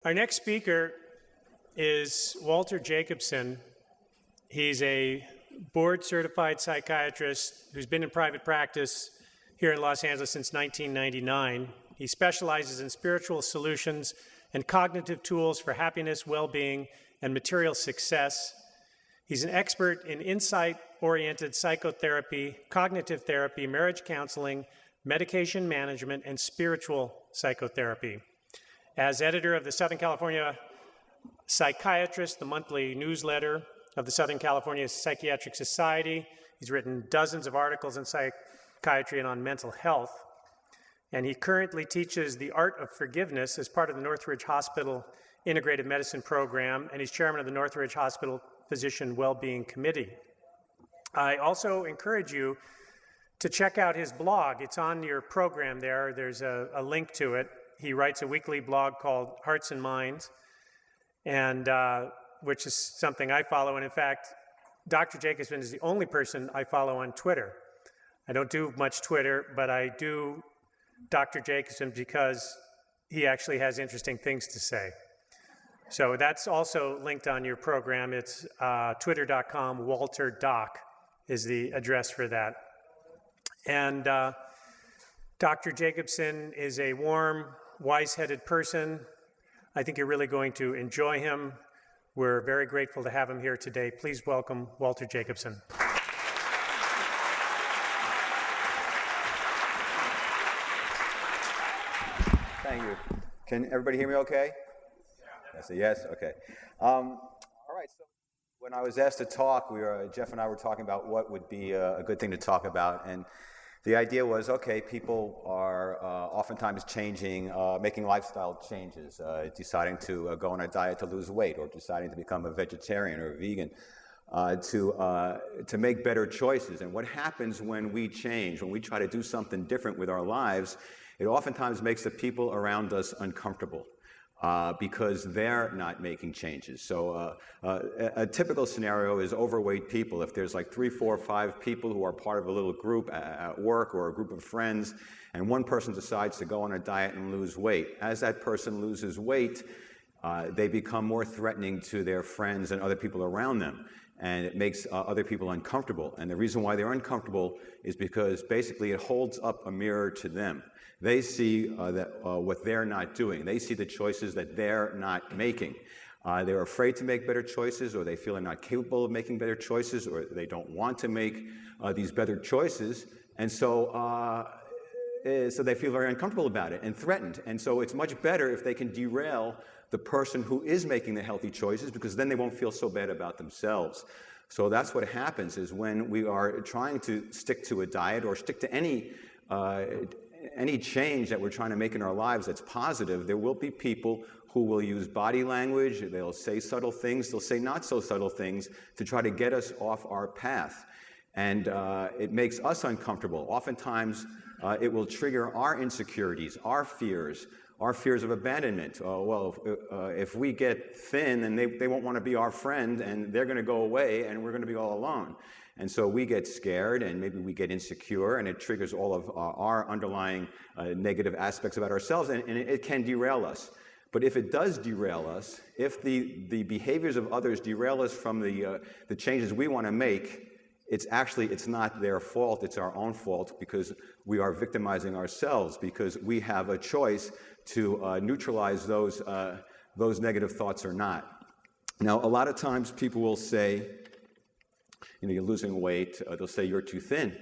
Our next speaker is Walter Jacobson. He's a board-certified psychiatrist who's been in private practice here in Los Angeles since 1999. He specializes in spiritual solutions and cognitive tools for happiness, well-being, and material success. He's an expert in insight-oriented psychotherapy, cognitive therapy, marriage counseling, medication management, and spiritual psychotherapy. As editor of the Southern California Psychiatrist, the monthly newsletter of the Southern California Psychiatric Society, he's written dozens of articles in psychiatry and on mental health. And he currently teaches the art of forgiveness as part of the Northridge Hospital Integrated Medicine Program, and he's chairman of the Northridge Hospital Physician Wellbeing Committee. I also encourage you to check out his blog. It's on your program there. There's a link to it. He writes a weekly blog called Hearts and Minds, and which is something I follow. And in fact, Dr. Jacobson is the only person I follow on Twitter. I don't do much Twitter, but I do Dr. Jacobson because he actually has interesting things to say. So that's also linked on your program. It's twitter.com, Walter Doc is the address for that. And Dr. Jacobson is a warm, wise-headed person. I think you're really going to enjoy him. We're very grateful to have him here today. Please welcome Walter Jacobson. Thank you. Can everybody hear me okay? That's a yes? Okay. All right, so when I was asked to talk, Jeff and I were talking about what would be a good thing to talk about, and the idea was, okay, people are oftentimes changing, making lifestyle changes, deciding to go on a diet to lose weight, or deciding to become a vegetarian or a vegan, to make better choices. And what happens when we change, when we try to do something different with our lives, it oftentimes makes the people around us uncomfortable. Because they're not making changes. So a typical scenario is overweight people. If there's like 3, 4, 5 people who are part of a little group at work or a group of friends, and one person decides to go on a diet and lose weight, as that person loses weight, they become more threatening to their friends and other people around them. And it makes other people uncomfortable. And the reason why they're uncomfortable is because basically it holds up a mirror to them. They see what they're not doing. They see the choices that they're not making. They're afraid to make better choices, or they feel they're not capable of making better choices, or they don't want to make these better choices. And so they feel very uncomfortable about it and threatened. And so it's much better if they can derail the person who is making the healthy choices, because then they won't feel so bad about themselves. So that's what happens, is when we are trying to stick to a diet or stick to any change that we're trying to make in our lives that's positive, there will be people who will use body language, they'll say subtle things, they'll say not so subtle things to try to get us off our path. And it makes us uncomfortable. Oftentimes, it will trigger our insecurities, our fears of abandonment. If we get thin, then they won't want to be our friend, and they're going to go away, and we're going to be all alone. And so we get scared, and maybe we get insecure, and it triggers all of our underlying negative aspects about ourselves, and it can derail us. But if it does derail us, if the behaviors of others derail us from the changes we want to make, it's not their fault, it's our own fault, because we are victimizing ourselves, because we have a choice to neutralize those negative thoughts or not. Now, a lot of times people will say, you're losing weight, they'll say you're too thin,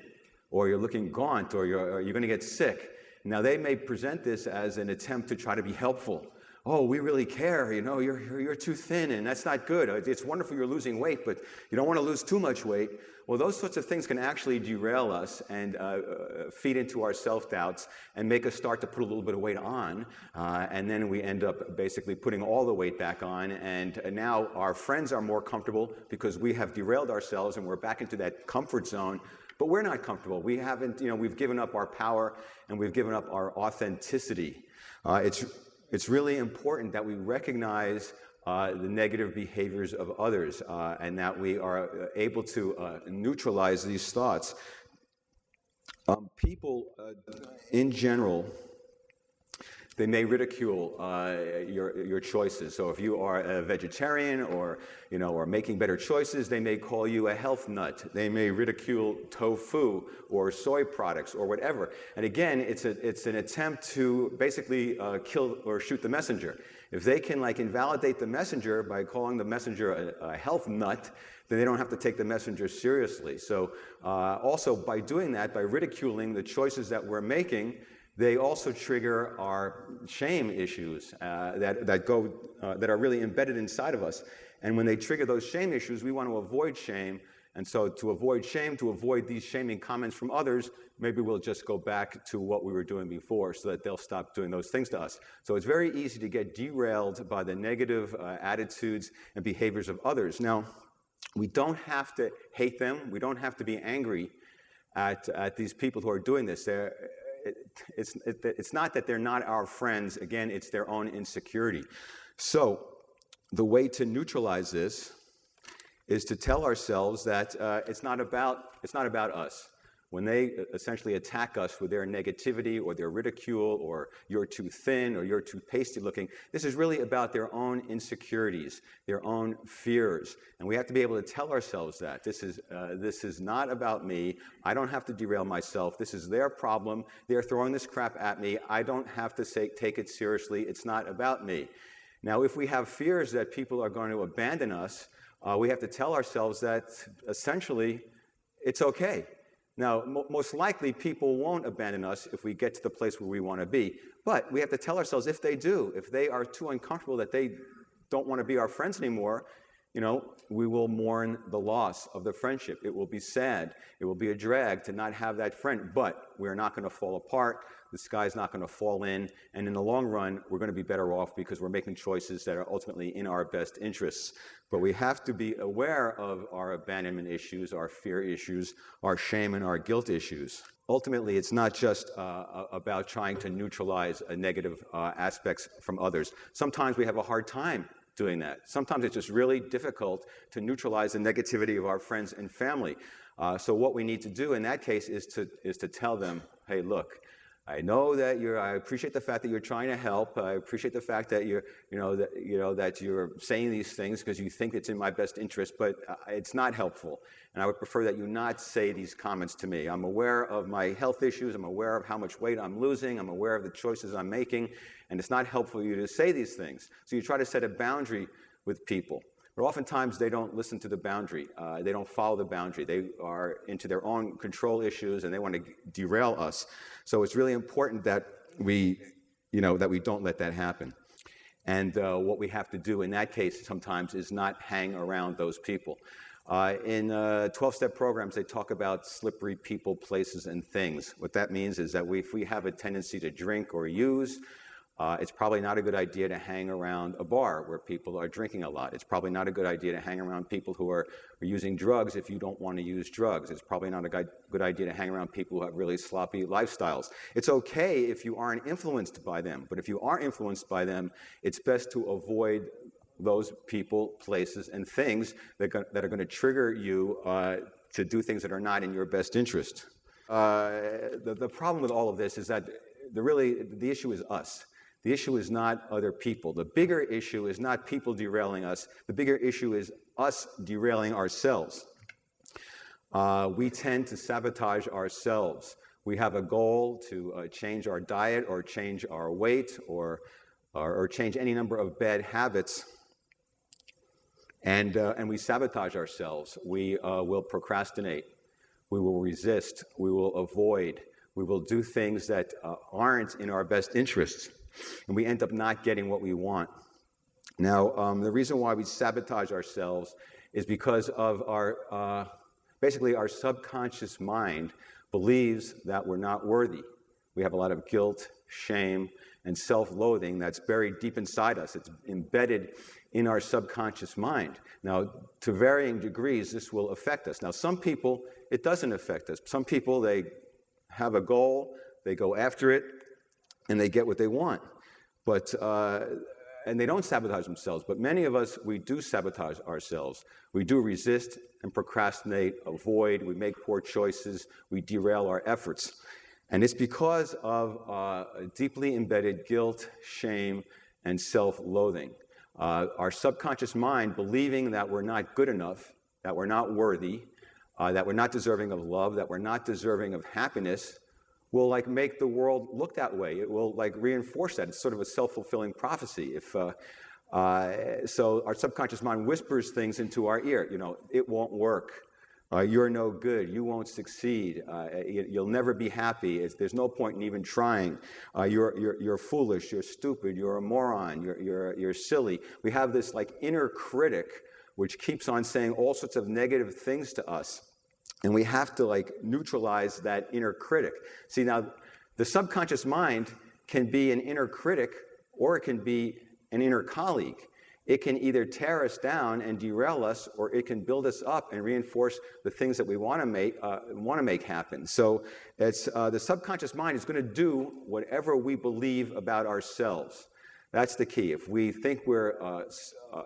or you're looking gaunt, or you're going to get sick. Now, they may present this as an attempt to try to be helpful. Oh, we really care, you're too thin, and that's not good. It's wonderful you're losing weight, but you don't want to lose too much weight. Well, those sorts of things can actually derail us and feed into our self-doubts and make us start to put a little bit of weight on, and then we end up basically putting all the weight back on, and now our friends are more comfortable because we have derailed ourselves and we're back into that comfort zone, but we're not comfortable. We haven't, we've given up our power and we've given up our authenticity. It's really important that we recognize the negative behaviors of others and that we are able to neutralize these thoughts. People in general They may ridicule your choices. So if you are a vegetarian or making better choices, they may call you a health nut. They may ridicule tofu or soy products or whatever. And again, it's an attempt to basically kill or shoot the messenger. If they can invalidate the messenger by calling the messenger a health nut, then they don't have to take the messenger seriously. So also by doing that, by ridiculing the choices that we're making, they also trigger our shame issues that are really embedded inside of us. And when they trigger those shame issues, we want to avoid shame. And so to avoid shame, to avoid these shaming comments from others, maybe we'll just go back to what we were doing before so that they'll stop doing those things to us. So it's very easy to get derailed by the negative attitudes and behaviors of others. Now, we don't have to hate them. We don't have to be angry at these people who are doing this. It's not that they're not our friends. Again, it's their own insecurity. So the way to neutralize this is to tell ourselves that it's not about us. When they essentially attack us with their negativity or their ridicule or you're too thin or you're too pasty looking, this is really about their own insecurities, their own fears. And we have to be able to tell ourselves that. This is not about me. I don't have to derail myself. This is their problem. They're throwing this crap at me. I don't have to take it seriously. It's not about me. Now, if we have fears that people are going to abandon us, we have to tell ourselves that essentially it's okay. Now, most likely people won't abandon us if we get to the place where we want to be. But we have to tell ourselves if they do, if they are too uncomfortable that they don't want to be our friends anymore, we will mourn the loss of the friendship. It will be sad. It will be a drag to not have that friend. But we're not going to fall apart. The sky's not going to fall in. And in the long run, we're going to be better off because we're making choices that are ultimately in our best interests. But we have to be aware of our abandonment issues, our fear issues, our shame and our guilt issues. Ultimately, it's not just about trying to neutralize negative aspects from others. Sometimes we have a hard time doing that. Sometimes it's just really difficult to neutralize the negativity of our friends and family. So what we need to do in that case is to tell them, hey, look, I know that I appreciate the fact that you're trying to help. I appreciate the fact that that you're saying these things because you think it's in my best interest, but it's not helpful. And I would prefer that you not say these comments to me. I'm aware of my health issues. I'm aware of how much weight I'm losing. I'm aware of the choices I'm making. And it's not helpful for you to say these things. So you try to set a boundary with people. But oftentimes they don't listen to the boundary. They don't follow the boundary. They are into their own control issues and they want to derail us. So it's really important that we don't let that happen. And what we have to do in that case sometimes is not hang around those people. In 12-step programs, they talk about slippery people, places, and things. What that means is that if we have a tendency to drink or use, it's probably not a good idea to hang around a bar where people are drinking a lot. It's probably not a good idea to hang around people who are using drugs if you don't want to use drugs. It's probably not a good idea to hang around people who have really sloppy lifestyles. It's okay if you aren't influenced by them, but if you are influenced by them, it's best to avoid those people, places, and things that are going to trigger you to do things that are not in your best interest. The problem with all of this is that the issue is us. The issue is not other people. The bigger issue is not people derailing us. The bigger issue is us derailing ourselves. We tend to sabotage ourselves. We have a goal to change our diet or change our weight or change any number of bad habits, and we sabotage ourselves. We will procrastinate. We will resist. We will avoid. We will do things that aren't in our best interests. And we end up not getting what we want. Now, the reason why we sabotage ourselves is because of basically our subconscious mind believes that we're not worthy. We have a lot of guilt, shame, and self-loathing that's buried deep inside us. It's embedded in our subconscious mind. Now, to varying degrees, this will affect us. Now, some people, it doesn't affect us. Some people, they have a goal, they go after it, and they get what they want. And they don't sabotage themselves. But many of us, we do sabotage ourselves. We do resist and procrastinate, avoid, we make poor choices, we derail our efforts. And it's because of deeply embedded guilt, shame, and self-loathing. Our subconscious mind believing that we're not good enough, that we're not worthy, that we're not deserving of love, that we're not deserving of happiness, will like make the world look that way. It will like reinforce that. It's sort of a self-fulfilling prophecy. So our subconscious mind whispers things into our ear. You know, it won't work. You're no good. You won't succeed. You'll never be happy. There's no point in even trying. You're foolish. You're stupid. You're a moron. You're silly. We have this like inner critic which keeps on saying all sorts of negative things to us. And we have to like neutralize that inner critic. See, now the subconscious mind can be an inner critic or it can be an inner colleague. It can either tear us down and derail us, or it can build us up and reinforce the things that we want to make happen. So it's the subconscious mind is going to do whatever we believe about ourselves. That's the key. If we think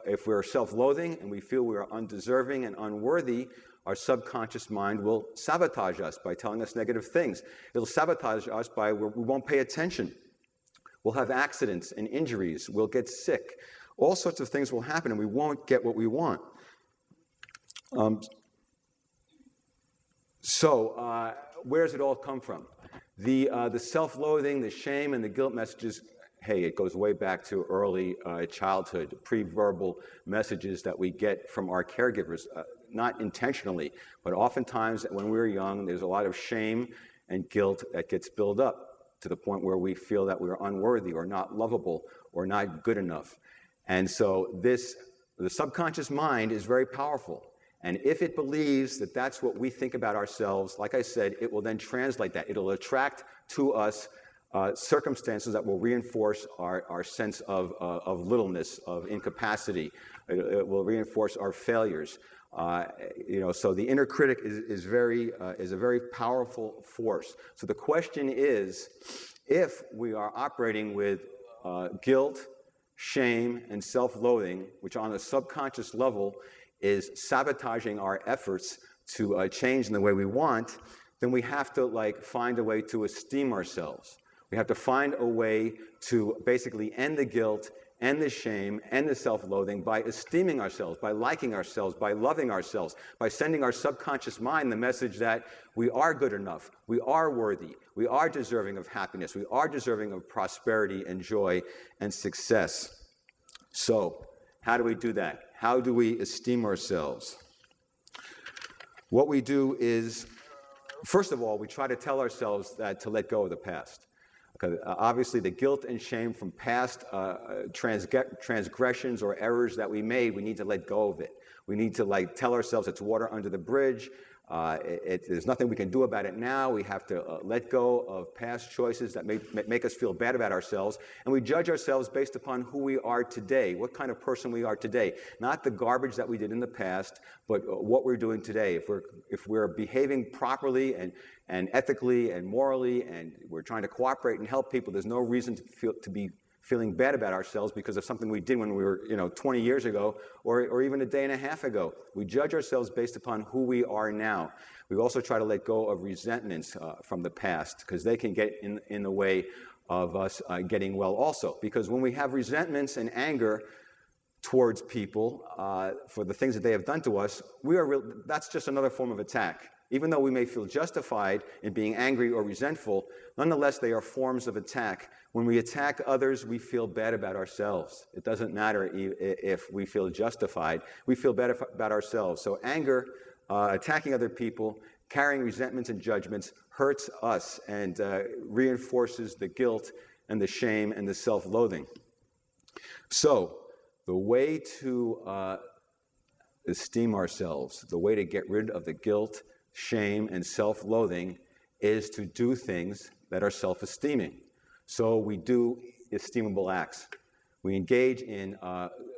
if we're self-loathing and we feel we're undeserving and unworthy, our subconscious mind will sabotage us by telling us negative things. It'll sabotage us by we won't pay attention. We'll have accidents and injuries. We'll get sick. All sorts of things will happen, and we won't get what we want. So where does it all come from? The self-loathing, the shame, and the guilt messages, hey, it goes way back to early childhood, pre-verbal messages that we get from our caregivers, not intentionally, but oftentimes when we're young, there's a lot of shame and guilt that gets built up to the point where we feel that we're unworthy or not lovable or not good enough. And so the subconscious mind is very powerful. And if it believes that that's what we think about ourselves, like I said, it will then translate that. It'll attract to us circumstances that will reinforce our sense of littleness, of incapacity. It will reinforce our failures. So the inner critic is a very powerful force. So the question is, if we are operating with guilt, shame, and self-loathing, which on a subconscious level is sabotaging our efforts to change in the way we want, then we have to find a way to esteem ourselves. We have to find a way to basically end the guilt, end the shame, end the self-loathing by esteeming ourselves, by liking ourselves, by loving ourselves, by sending our subconscious mind the message that we are good enough, we are worthy, we are deserving of happiness, we are deserving of prosperity and joy and success. So, how do we do that? How do we esteem ourselves? What we do is, first of all, we try to tell ourselves that to let go of the past. Obviously, the guilt and shame from past transgressions or errors that we made, we need to let go of it. We need to tell ourselves it's water under the bridge. There's nothing we can do about it now. We have to let go of past choices that make us feel bad about ourselves. And we judge ourselves based upon who we are today, what kind of person we are today. Not the garbage that we did in the past, but what we're doing today. If we're behaving properly and ethically and morally, and we're trying to cooperate and help people, there's no reason to be feeling bad about ourselves because of something we did when we were 20 years ago or even a day and a half ago. We judge ourselves based upon who we are now. We also try to let go of resentments from the past because they can get in the way of us getting well also. Because when we have resentments and anger towards people for the things that they have done to us, that's just another form of attack. Even though we may feel justified in being angry or resentful, nonetheless, they are forms of attack. When we attack others, we feel bad about ourselves. It doesn't matter if we feel justified. We feel bad about ourselves. So anger, attacking other people, carrying resentments and judgments hurts us and reinforces the guilt and the shame and the self-loathing. So the way to esteem ourselves, the way to get rid of the guilt, shame, and self-loathing is to do things that are self-esteeming. So we do esteemable acts. We engage in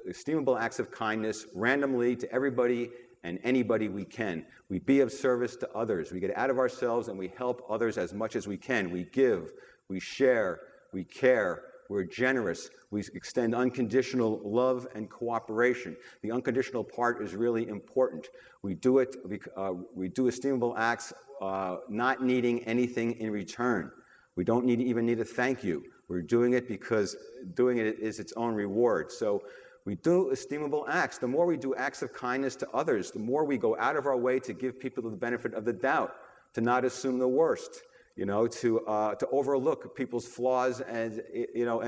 esteemable acts of kindness randomly to everybody and anybody we can. We be of service to others. We get out of ourselves and we help others as much as we can. We give, we share, we care, we're generous, we extend unconditional love and cooperation. The unconditional part is really important. We do esteemable acts not needing anything in return. We don't even need a thank you. We're doing it because doing it is its own reward. So we do esteemable acts. The more we do acts of kindness to others, the more we go out of our way to give people the benefit of the doubt, to not assume the worst, to overlook people's flaws and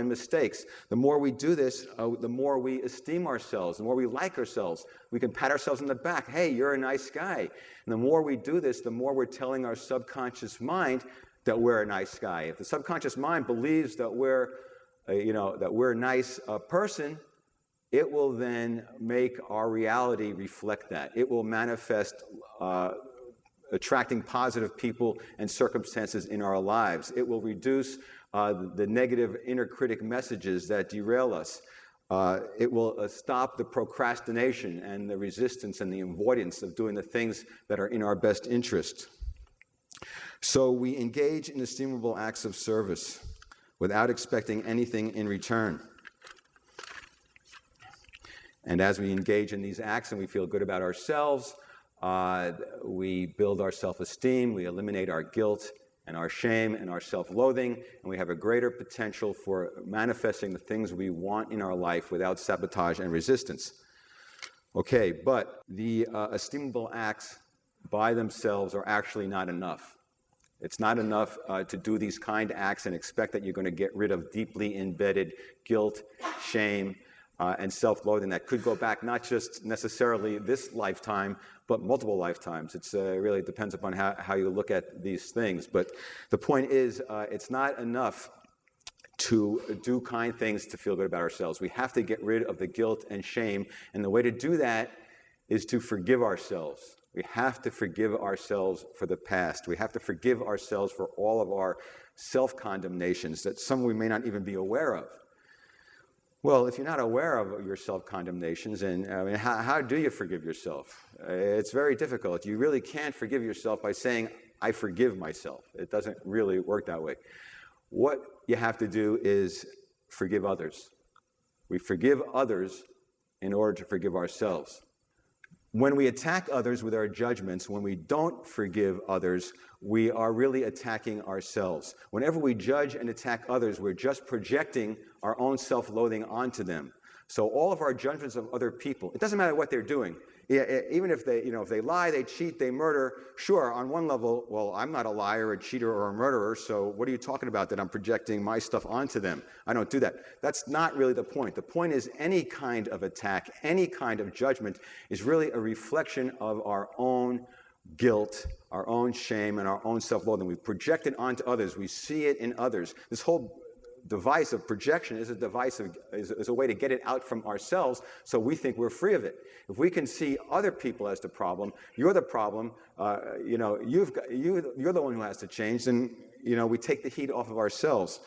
mistakes. The more we do this, the more we esteem ourselves, the more we like ourselves. We can pat ourselves on the back. Hey, you're a nice guy. And the more we do this, the more we're telling our subconscious mind that we're a nice guy. If the subconscious mind believes that we're a nice person, it will then make our reality reflect that. It will manifest attracting positive people and circumstances in our lives. It will reduce the negative inner critic messages that derail us. It will stop the procrastination and the resistance and the avoidance of doing the things that are in our best interest. So we engage in esteemable acts of service without expecting anything in return. And as we engage in these acts and we feel good about ourselves, we build our self-esteem, we eliminate our guilt and our shame and our self-loathing, and we have a greater potential for manifesting the things we want in our life without sabotage and resistance. Okay, but the esteemable acts by themselves are actually not enough. It's not enough to do these kind acts and expect that you're going to get rid of deeply embedded guilt, shame, and self-loathing that could go back not just necessarily this lifetime, but multiple lifetimes. It really depends upon how you look at these things. But the point is, it's not enough to do kind things to feel good about ourselves. We have to get rid of the guilt and shame, and the way to do that is to forgive ourselves. We have to forgive ourselves for the past. We have to forgive ourselves for all of our self-condemnations that some we may not even be aware of. Well, if you're not aware of your self-condemnations, and how do you forgive yourself? It's very difficult. You really can't forgive yourself by saying, I forgive myself. It doesn't really work that way. What you have to do is forgive others. We forgive others in order to forgive ourselves. When we attack others with our judgments, when we don't forgive others, we are really attacking ourselves. Whenever we judge and attack others, we're just projecting our own self-loathing onto them. So all of our judgments of other people, it doesn't matter what they're doing. Even if they lie, they cheat, they murder, sure, on one level, well, I'm not a liar, a cheater, or a murderer, so what are you talking about that I'm projecting my stuff onto them? I don't do that. That's not really the point. The point is any kind of attack, any kind of judgment is really a reflection of our own guilt, our own shame, and our own self-loathing. We project it onto others. We see it in others. This whole device of projection is a way to get it out from ourselves, so we think we're free of it. If we can see other people as the problem, you're the problem. You're the one who has to change. Then we take the heat off of ourselves.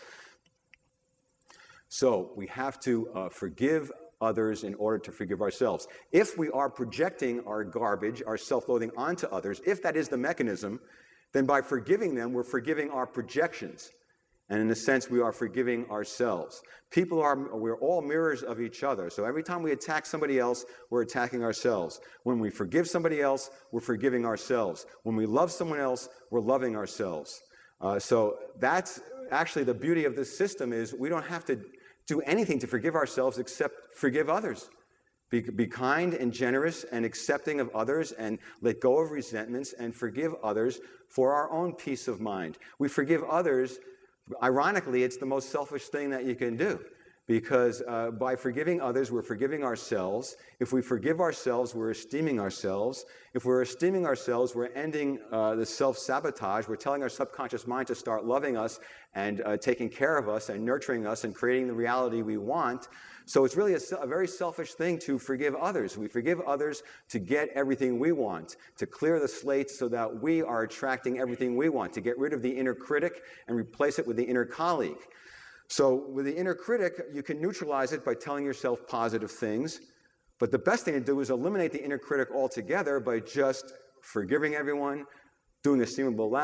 So we have to forgive others in order to forgive ourselves. If we are projecting our garbage, our self-loathing onto others, if that is the mechanism, then by forgiving them, we're forgiving our projections. And in a sense, we are forgiving ourselves. We're all mirrors of each other. So every time we attack somebody else, we're attacking ourselves. When we forgive somebody else, we're forgiving ourselves. When we love someone else, we're loving ourselves. So that's actually the beauty of this system is we don't have to do anything to forgive ourselves except forgive others. Be kind and generous and accepting of others and let go of resentments and forgive others for our own peace of mind. We forgive others. Ironically, it's the most selfish thing that you can do because by forgiving others, we're forgiving ourselves. If we forgive ourselves, we're esteeming ourselves. If we're esteeming ourselves, we're ending the self-sabotage. We're telling our subconscious mind to start loving us and taking care of us and nurturing us and creating the reality we want. So it's really a very selfish thing to forgive others. We forgive others to get everything we want, to clear the slate so that we are attracting everything we want, to get rid of the inner critic and replace it with the inner colleague. So with the inner critic, you can neutralize it by telling yourself positive things. But the best thing to do is eliminate the inner critic altogether by just forgiving everyone, doing esteemable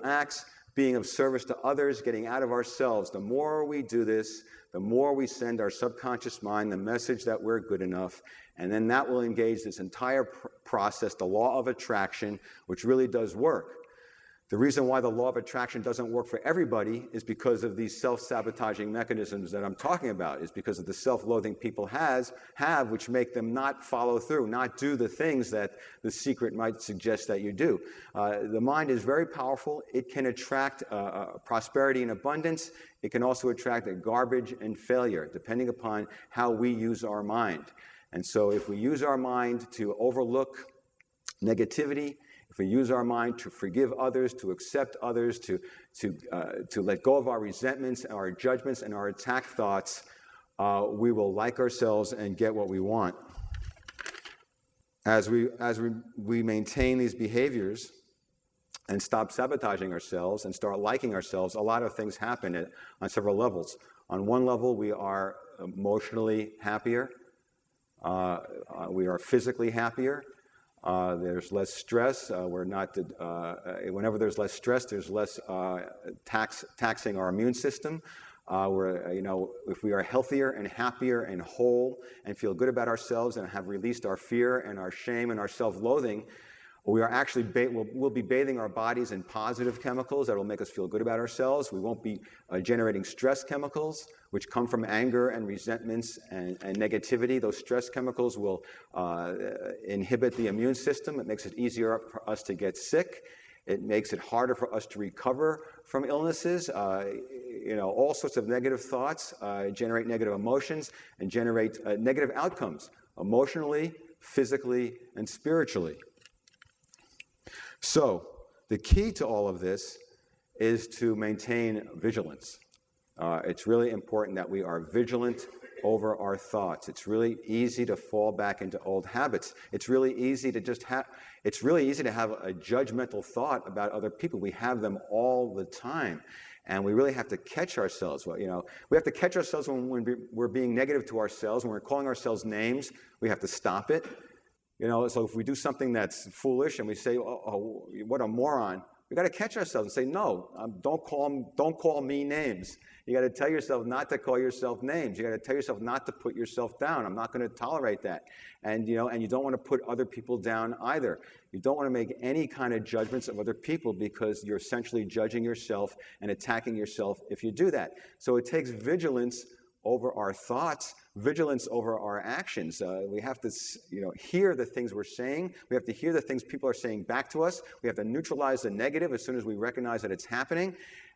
acts, being of service to others, getting out of ourselves. The more we do this, the more we send our subconscious mind the message that we're good enough, and then that will engage this entire process, the law of attraction, which really does work. The reason why the law of attraction doesn't work for everybody is because of these self-sabotaging mechanisms that I'm talking about. It's because of the self-loathing people have, which make them not follow through, not do the things that The Secret might suggest that you do. The mind is very powerful. It can attract prosperity and abundance. It can also attract garbage and failure, depending upon how we use our mind. And so if we use our mind to overlook negativity, if we use our mind to forgive others, to accept others, to let go of our resentments, our judgments, and our attack thoughts, we will like ourselves and get what we want. As we maintain these behaviors and stop sabotaging ourselves and start liking ourselves, a lot of things happen on several levels. On one level, we are emotionally happier. We are physically happier. There's less stress. Whenever there's less stress, there's less taxing our immune system. If we are healthier and happier and whole and feel good about ourselves and have released our fear and our shame and our self-loathing, we are actually we'll be bathing our bodies in positive chemicals that will make us feel good about ourselves. We won't be generating stress chemicals, which come from anger and resentments and negativity. Those stress chemicals will inhibit the immune system. It makes it easier for us to get sick. It makes it harder for us to recover from illnesses. All sorts of negative thoughts generate negative emotions and generate negative outcomes, emotionally, physically, and spiritually. So the key to all of this is to maintain vigilance. It's really important that we are vigilant over our thoughts. It's really easy to fall back into old habits. It's really easy to have a judgmental thought about other people. We have them all the time. And we really have to catch ourselves. We have to catch ourselves when we're being negative to ourselves, when we're calling ourselves names. We have to stop it. So if we do something that's foolish and we say, oh, what a moron, we got to catch ourselves and say, no, don't call me names. You got to tell yourself not to call yourself names. You got to tell yourself not to put yourself down. I'm not going to tolerate that. And you don't want to put other people down either. You don't want to make any kind of judgments of other people because you're essentially judging yourself and attacking yourself if you do that. So it takes vigilance over our thoughts, vigilance over our actions. We have to, hear the things we're saying. We have to hear the things people are saying back to us. We have to neutralize the negative as soon as we recognize that it's happening.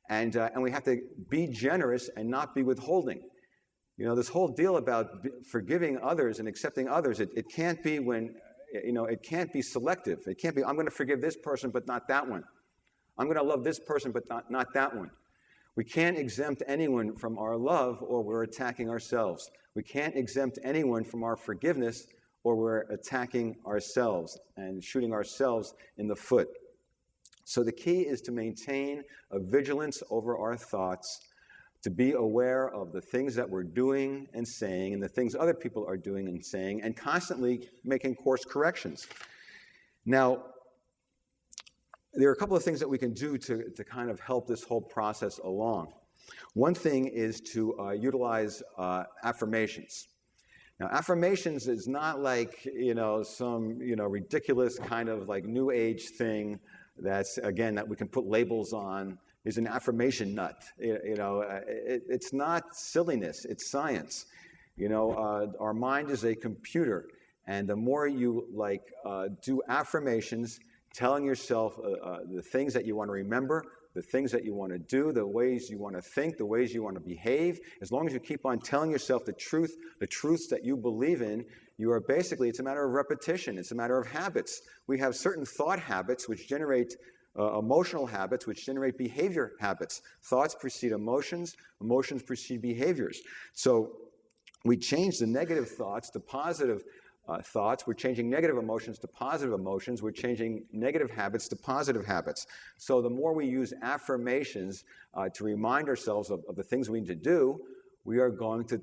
And we have to be generous and not be withholding. This whole deal about forgiving others and accepting others, it can't be it can't be selective. It can't be, I'm going to forgive this person, but not that one. I'm going to love this person, but not that one. We can't exempt anyone from our love or we're attacking ourselves. We can't exempt anyone from our forgiveness or we're attacking ourselves and shooting ourselves in the foot. So the key is to maintain a vigilance over our thoughts, to be aware of the things that we're doing and saying and the things other people are doing and saying, and constantly making course corrections. Now, there are a couple of things that we can do to kind of help this whole process along. One thing is to utilize affirmations. Now, affirmations is not like, some, ridiculous kind of like new age thing that's, again, that we can put labels on. Is an affirmation nut. It's not silliness, it's science. Our mind is a computer, and the more you do affirmations, telling yourself the things that you want to remember, the things that you want to do, the ways you want to think, the ways you want to behave. As long as you keep on telling yourself the truths that you believe in, you are basically, it's a matter of repetition. It's a matter of habits. We have certain thought habits which generate emotional habits, which generate behavior habits. Thoughts precede emotions. Emotions precede behaviors. So we change the negative thoughts to positive thoughts. We're changing negative emotions to positive emotions. We're changing negative habits to positive habits. So the more we use affirmations to remind ourselves of the things we need to do, we are going to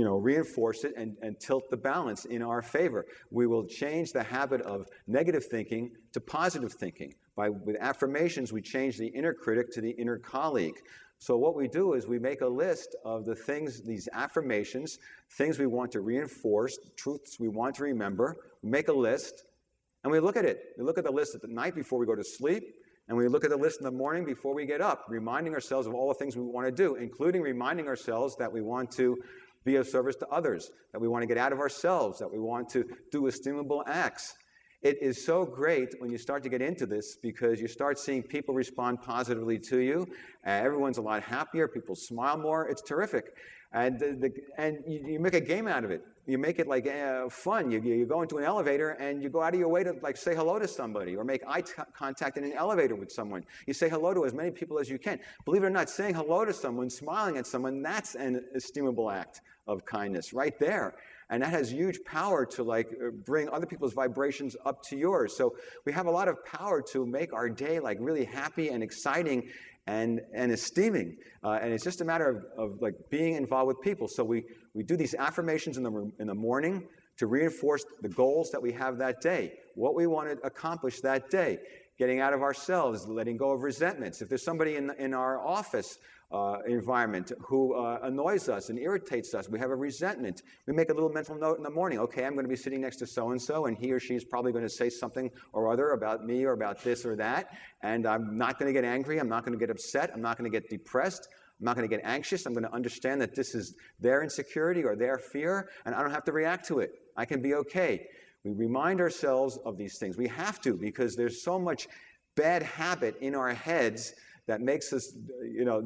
reinforce it and tilt the balance in our favor. We will change the habit of negative thinking to positive thinking. With affirmations, we change the inner critic to the inner colleague. So what we do is we make a list of the things, these affirmations, things we want to reinforce, truths we want to remember. We make a list, and we look at it. We look at the list at the night before we go to sleep, and we look at the list in the morning before we get up, reminding ourselves of all the things we want to do, including reminding ourselves that we want to be of service to others, that we want to get out of ourselves, that we want to do estimable acts. It is so great when you start to get into this because you start seeing people respond positively to you. Everyone's a lot happier. People smile more. It's terrific. And you make a game out of it. You make it like fun. You go into an elevator and you go out of your way to like say hello to somebody or make eye contact in an elevator with someone. You say hello to as many people as you can. Believe it or not, saying hello to someone, smiling at someone, that's an estimable act of kindness right there. And that has huge power to bring other people's vibrations up to yours. So we have a lot of power to make our day like really happy and exciting and esteeming. And it's just a matter of like being involved with people. So we do these affirmations in the morning to reinforce the goals that we have that day, what we want to accomplish that day, getting out of ourselves, letting go of resentments. If there's somebody in our office environment who annoys us and irritates us, we have a resentment, we make a little mental note in the morning. Okay, I'm going to be sitting next to so-and-so, and he or she is probably going to say something or other about me or about this or that, and I'm not going to get angry, I'm not going to get upset, I'm not going to get depressed, I'm not going to get anxious. I'm going to understand that this is their insecurity or their fear, and I don't have to react to it. I can be okay. We remind ourselves of these things. We have to, because there's so much bad habit in our heads that makes us,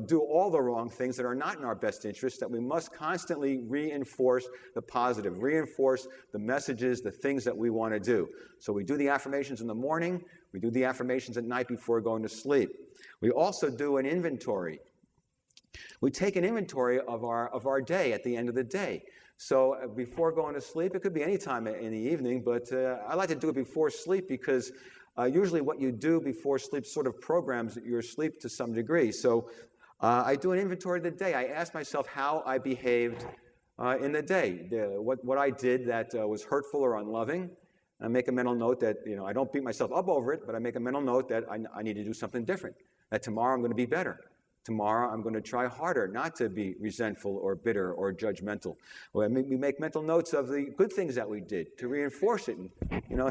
do all the wrong things that are not in our best interest, that we must constantly reinforce the positive, reinforce the messages, the things that we want to do. So we do the affirmations in the morning, we do the affirmations at night before going to sleep. We also do an inventory. We take an inventory of our day at the end of the day. So before going to sleep, it could be any time in the evening, but I like to do it before sleep because usually what you do before sleep sort of programs your sleep to some degree. So I do an inventory of the day. I ask myself how I behaved in the day, what I did that was hurtful or unloving. And I make a mental note that, I don't beat myself up over it, but I make a mental note that I need to do something different, that tomorrow I'm going to be better. Tomorrow, I'm going to try harder not to be resentful or bitter or judgmental. We make mental notes of the good things that we did to reinforce it. And,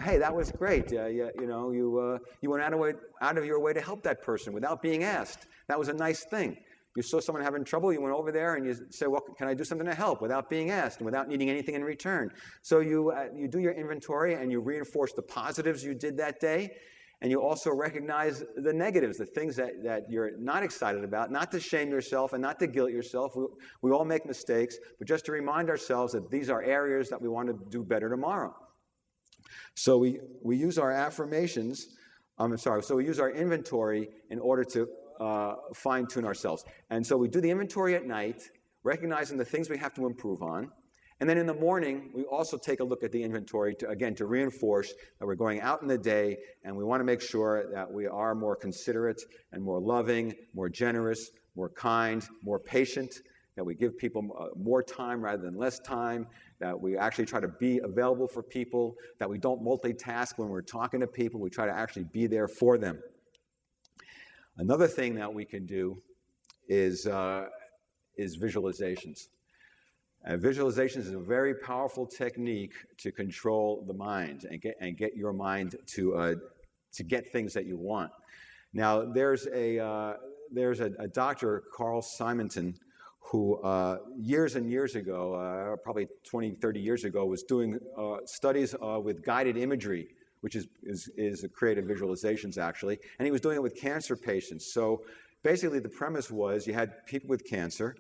hey, that was great. You went out of your way to help that person without being asked. That was a nice thing. You saw someone having trouble, you went over there and you say, well, can I do something to help without being asked and without needing anything in return? So you do your inventory and you reinforce the positives you did that day. And you also recognize the negatives, the things that you're not excited about, not to shame yourself and not to guilt yourself. We all make mistakes, but just to remind ourselves that these are areas that we want to do better tomorrow. So we use our affirmations, so we use our inventory in order to fine-tune ourselves. And so we do the inventory at night, recognizing the things we have to improve on. And then in the morning, we also take a look at the inventory to reinforce that we're going out in the day and we want to make sure that we are more considerate and more loving, more generous, more kind, more patient, that we give people more time rather than less time, that we actually try to be available for people, that we don't multitask when we're talking to people, we try to actually be there for them. Another thing that we can do is visualizations. Visualizations is a very powerful technique to control the mind and get your mind to get things that you want. Now, there's a doctor, Carl Simonton, who years and years ago, probably 20, 30 years ago, was doing studies with guided imagery, which is a creative visualizations, actually, and he was doing it with cancer patients. So basically the premise was you had people with cancer,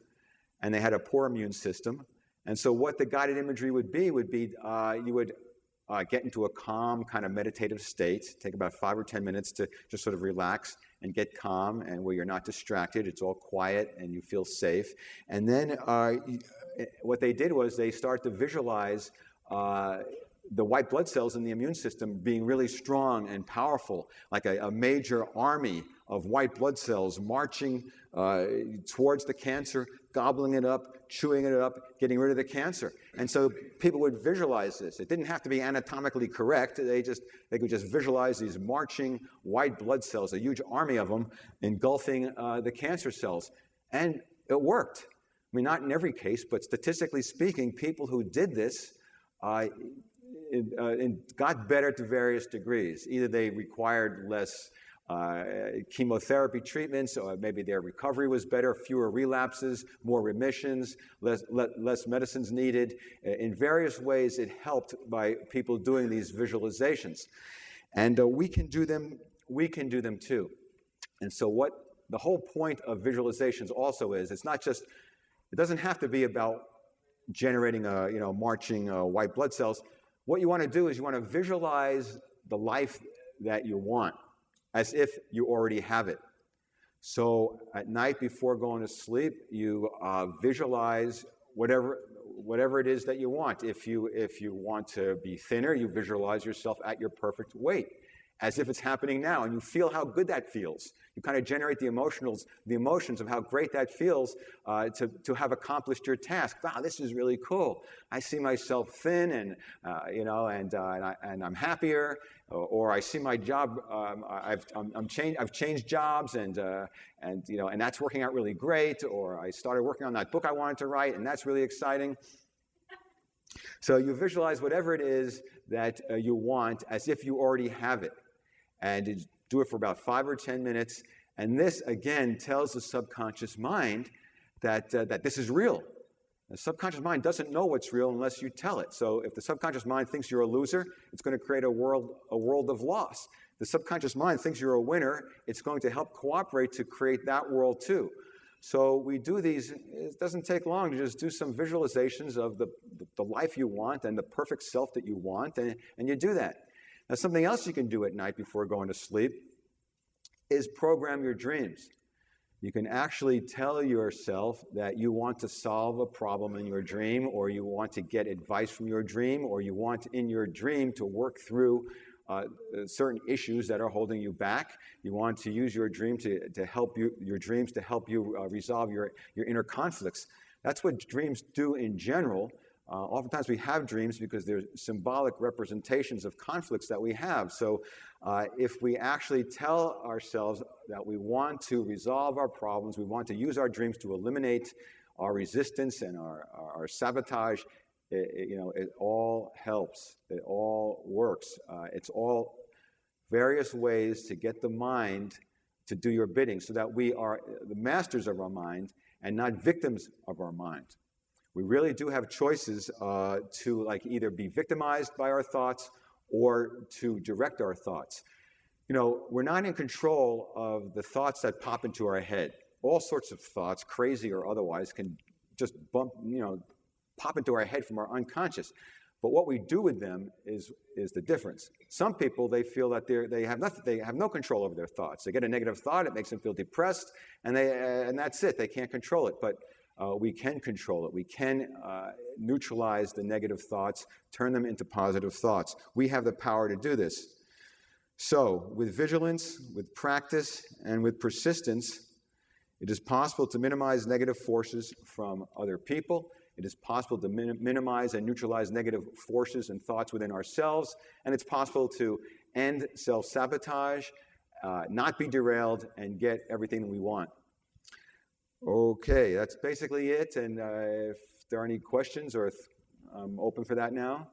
and they had a poor immune system. And so what the guided imagery would be you would get into a calm kind of meditative state, take about 5 or 10 minutes to just sort of relax and get calm and where you're not distracted, it's all quiet and you feel safe. And then what they did was they start to visualize the white blood cells in the immune system being really strong and powerful, like a major army of white blood cells marching towards the cancer, gobbling it up, chewing it up, getting rid of the cancer. And so people would visualize this. It didn't have to be anatomically correct. They could just visualize these marching white blood cells, a huge army of them, engulfing the cancer cells. And it worked. I mean, not in every case, but statistically speaking, people who did this got better to various degrees. Either they required less chemotherapy treatments, or maybe their recovery was better, fewer relapses, more remissions, less medicines needed. In various ways, it helped by people doing these visualizations. And we can do them too. And so what the whole point of visualizations also is, it doesn't have to be about generating marching white blood cells. What you want to do is you want to visualize the life that you want, as if you already have it. So at night before going to sleep, you visualize whatever it is that you want. If you want to be thinner, you visualize yourself at your perfect weight, as if it's happening now, and you feel how good that feels. You kind of generate the emotions of how great that feels to have accomplished your task. Wow, this is really cool. I see myself thin, and I'm happier. Or I see my job. I've changed jobs, and that's working out really great. Or I started working on that book I wanted to write, and that's really exciting. So you visualize whatever it is that you want as if you already have it, and you do it for about 5 or 10 minutes. And this again tells the subconscious mind that this is real. The subconscious mind doesn't know what's real unless you tell it. So if the subconscious mind thinks you're a loser, it's going to create a world of loss. The subconscious mind thinks you're a winner, it's going to help cooperate to create that world too. So we do these, it doesn't take long to just do some visualizations of the life you want and the perfect self that you want, and you do that. Now, something else you can do at night before going to sleep is program your dreams. You can actually tell yourself that you want to solve a problem in your dream, or you want to get advice from your dream, or you want in your dream to work through certain issues that are holding you back. You want to use your dream to help you, your dreams to help you resolve your inner conflicts. That's what dreams do in general. Oftentimes we have dreams because they're symbolic representations of conflicts that we have. So if we actually tell ourselves that we want to resolve our problems, we want to use our dreams to eliminate our resistance and our sabotage, it all helps. It all works. It's all various ways to get the mind to do your bidding so that we are the masters of our mind and not victims of our mind. We really do have choices to either be victimized by our thoughts or to direct our thoughts. We're not in control of the thoughts that pop into our head. All sorts of thoughts, crazy or otherwise, can just pop into our head from our unconscious. But what we do with them is the difference. Some people, they feel that they have no control over their thoughts. They get a negative thought, it makes them feel depressed, and that's it. They can't control it. But we can control it. We can neutralize the negative thoughts, turn them into positive thoughts. We have the power to do this. So, with vigilance, with practice, and with persistence, it is possible to minimize negative forces from other people. It is possible to minimize and neutralize negative forces and thoughts within ourselves. And it's possible to end self-sabotage, not be derailed, and get everything we want. Okay, that's basically it. And if there are any questions, or I'm open for that now.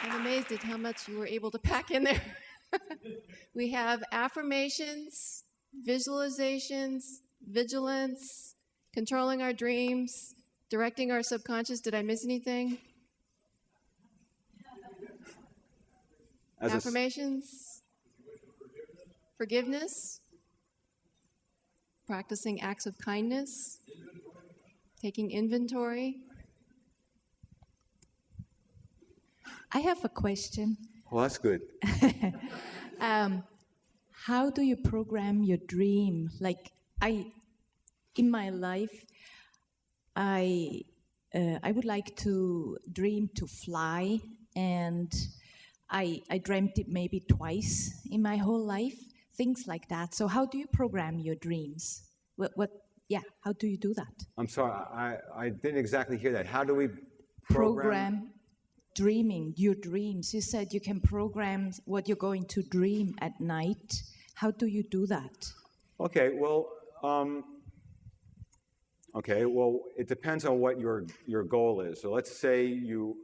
I'm amazed at how much you were able to pack in there. We have affirmations, visualizations, vigilance, controlling our dreams, directing our subconscious. Did I miss anything? Affirmations, forgiveness, practicing acts of kindness, taking inventory. I have a question. Well, that's good. How do you program your dream? In my life, I I would like to dream to fly, and I dreamt it maybe twice in my whole life, things like that. So how do you program your dreams? How do you do that? I'm sorry, I didn't exactly hear that. How do we Program dreaming, your dreams. You said you can program what you're going to dream at night. How do you do that? Okay, well, it depends on what your goal is. So let's say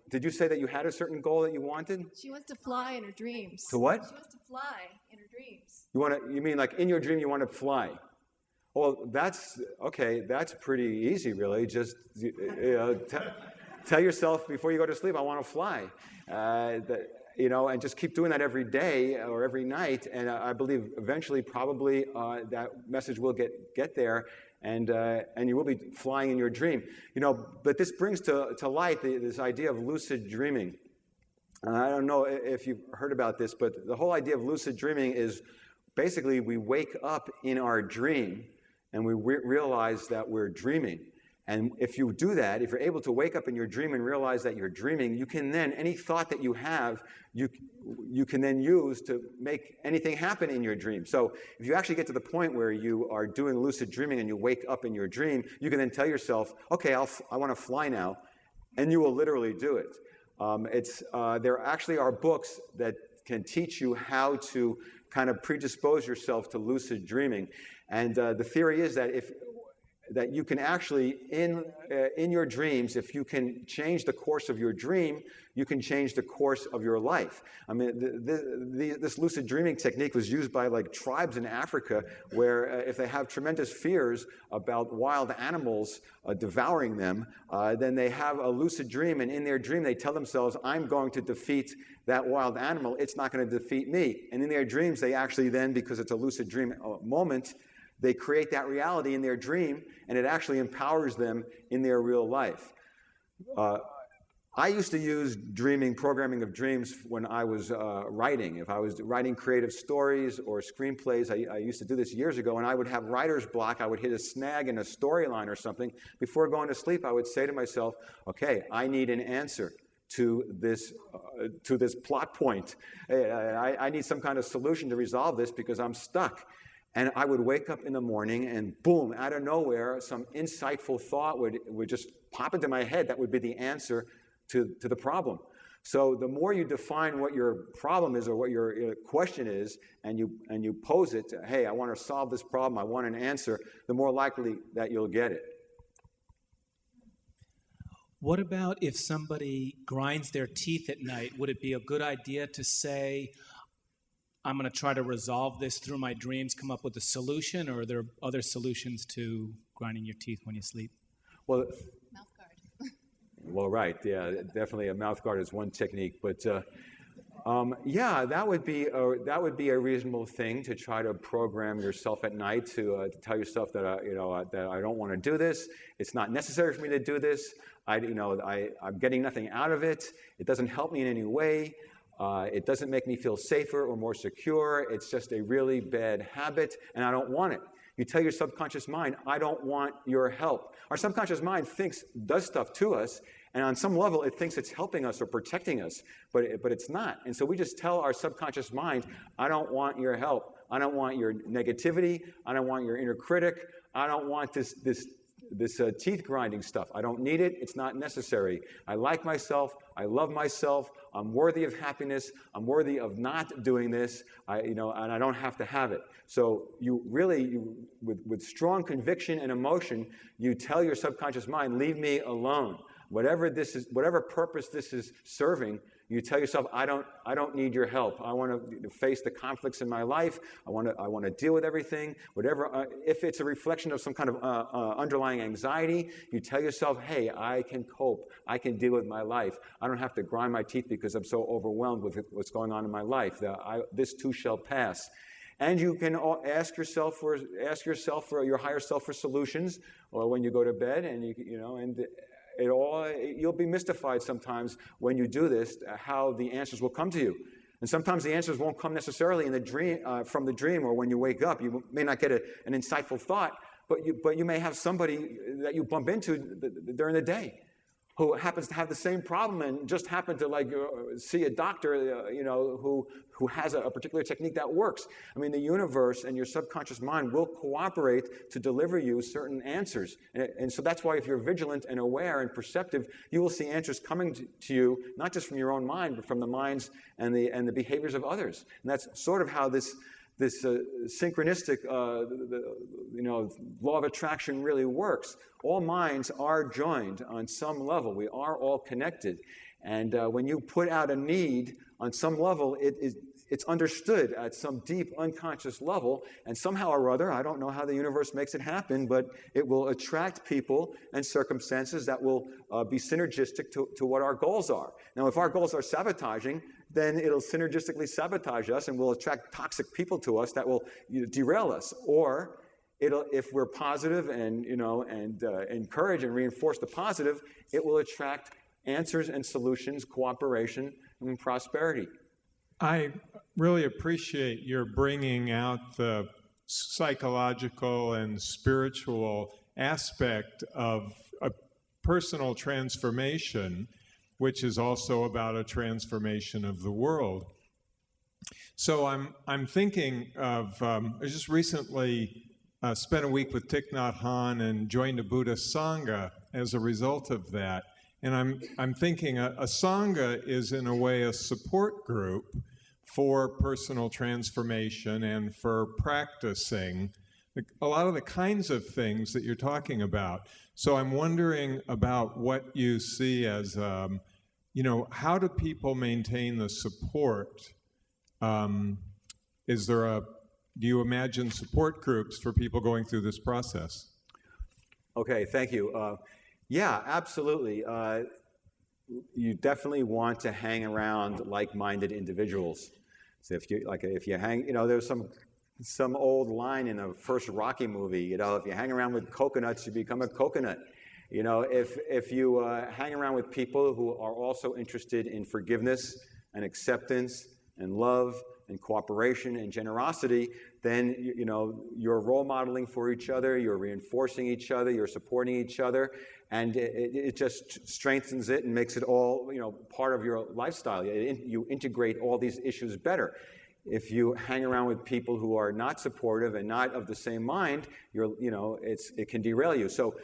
did you say that you had a certain goal that you wanted? She wants to fly in her dreams. To what? She wants to fly in her dreams. You mean like in your dream you want to fly? Well, that's pretty easy, really. Just tell yourself before you go to sleep, I want to fly. And just keep doing that every day or every night, and I believe eventually, probably, that message will get there, and you will be flying in your dream. But this brings to light this idea of lucid dreaming. And I don't know if you've heard about this, but the whole idea of lucid dreaming is basically we wake up in our dream, and we realize that we're dreaming. And if you do that, if you're able to wake up in your dream and realize that you're dreaming, you can then, any thought that you have, you can then use to make anything happen in your dream. So if you actually get to the point where you are doing lucid dreaming and you wake up in your dream, you can then tell yourself, okay, I want to fly now, and you will literally do it. There actually are books that can teach you how to kind of predispose yourself to lucid dreaming. And the theory is that you can actually, in your dreams, if you can change the course of your dream, you can change the course of your life. I mean, this lucid dreaming technique was used by like tribes in Africa, where if they have tremendous fears about wild animals devouring them, then they have a lucid dream, and in their dream they tell themselves, I'm going to defeat that wild animal, it's not going to defeat me. And in their dreams, they actually then, because it's a lucid dream moment, they create that reality in their dream, and it actually empowers them in their real life. I used to use programming of dreams when I was writing. If I was writing creative stories or screenplays, I used to do this years ago, and I would have writer's block. I would hit a snag in a storyline or something. Before going to sleep, I would say to myself, okay, I need an answer to this plot point. I need some kind of solution to resolve this because I'm stuck. And I would wake up in the morning and boom, out of nowhere, some insightful thought would just pop into my head that would be the answer to the problem. So the more you define what your problem is or what your question is, and you pose it, hey, I want to solve this problem, I want an answer, the more likely that you'll get it. What about if somebody grinds their teeth at night? Would it be a good idea to say, I'm going to try to resolve this through my dreams, come up with a solution, or are there other solutions to grinding your teeth when you sleep? Well, Mouth guard. Well, right, yeah, definitely a mouth guard is one technique, but that would be a reasonable thing to try to program yourself at night to tell yourself that that I don't want to do this. It's not necessary for me to do this. I'm getting nothing out of it. It doesn't help me in any way. It doesn't make me feel safer or more secure. It's just a really bad habit, and I don't want it. You tell your subconscious mind, I don't want your help. Our subconscious mind does stuff to us, and on some level it thinks it's helping us or protecting us, but it's not. And so we just tell our subconscious mind, I don't want your help. I don't want your negativity. I don't want your inner critic. I don't want this teeth grinding stuff. I don't need it. It's not necessary. I like myself. I love myself. I'm worthy of happiness. I'm worthy of not doing this. And I don't have to have it. So you really, with strong conviction and emotion, you tell your subconscious mind, leave me alone. Whatever purpose this is serving, you tell yourself, I don't need your help. I want to face the conflicts in my life. I want to deal with everything. Whatever, if it's a reflection of some kind of underlying anxiety, you tell yourself, hey, I can cope. I can deal with my life. I don't have to grind my teeth because I'm so overwhelmed with what's going on in my life. This too shall pass. And you can ask yourself for your higher self for solutions, or when you go to bed, and you'll be mystified sometimes when you do this, how the answers will come to you. And sometimes the answers won't come necessarily in the dream, from the dream, or when you wake up. You may not get an insightful thought, but you may have somebody that you bump into during the day, who happens to have the same problem and just happen to see a doctor, who has a particular technique that works. I mean, the universe and your subconscious mind will cooperate to deliver you certain answers. And so that's why if you're vigilant and aware and perceptive, you will see answers coming to you, not just from your own mind, but from the minds and the behaviors of others. And that's sort of how this synchronistic, law of attraction really works. All minds are joined on some level. We are all connected. And when you put out a need on some level, it's understood at some deep unconscious level. And somehow or other, I don't know how the universe makes it happen, but it will attract people and circumstances that will be synergistic to what our goals are. Now, if our goals are sabotaging, then it'll synergistically sabotage us and will attract toxic people to us that will derail us. Or if we're positive and encourage and reinforce the positive, it will attract answers and solutions, cooperation, and prosperity. I really appreciate your bringing out the psychological and spiritual aspect of a personal transformation, which is also about a transformation of the world. So I'm thinking of, I just recently spent a week with Thich Nhat Hanh and joined a Buddhist Sangha as a result of that. And I'm thinking a Sangha is in a way a support group for personal transformation and for practicing a lot of the kinds of things that you're talking about. So I'm wondering about what you see as, how do people maintain the support? Do you imagine support groups for people going through this process? Okay, thank you. Yeah, absolutely. You definitely want to hang around like-minded individuals. So if you hang, there's some old line in a first Rocky movie. If you hang around with coconuts, you become a coconut. If you hang around with people who are also interested in forgiveness and acceptance and love and cooperation and generosity, then you're role modeling for each other, you're reinforcing each other, you're supporting each other, and it just strengthens it and makes it all part of your lifestyle. You integrate all these issues better. If you hang around with people who are not supportive and not of the same mind, it can derail you. So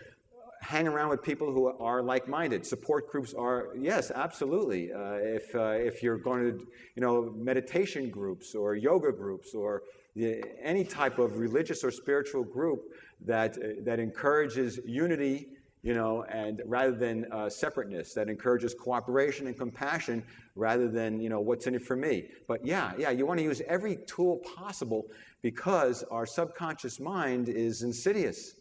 hang around with people who are like-minded. Support groups are, yes, absolutely. If you're going to, meditation groups or yoga groups or any type of religious or spiritual group that encourages unity, and rather than separateness, that encourages cooperation and compassion rather than, what's in it for me. But yeah, you want to use every tool possible because our subconscious mind is insidious.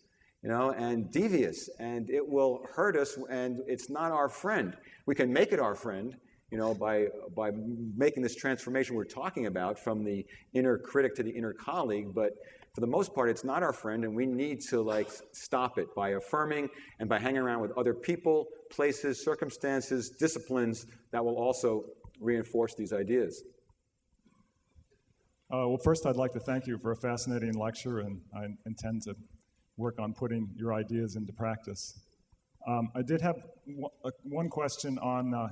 And devious, and it will hurt us, and it's not our friend. We can make it our friend, by making this transformation we're talking about from the inner critic to the inner colleague, but for the most part, it's not our friend, and we need to stop it by affirming and by hanging around with other people, places, circumstances, disciplines that will also reinforce these ideas. Well, first, I'd like to thank you for a fascinating lecture, and I intend to work on putting your ideas into practice. I did have one question on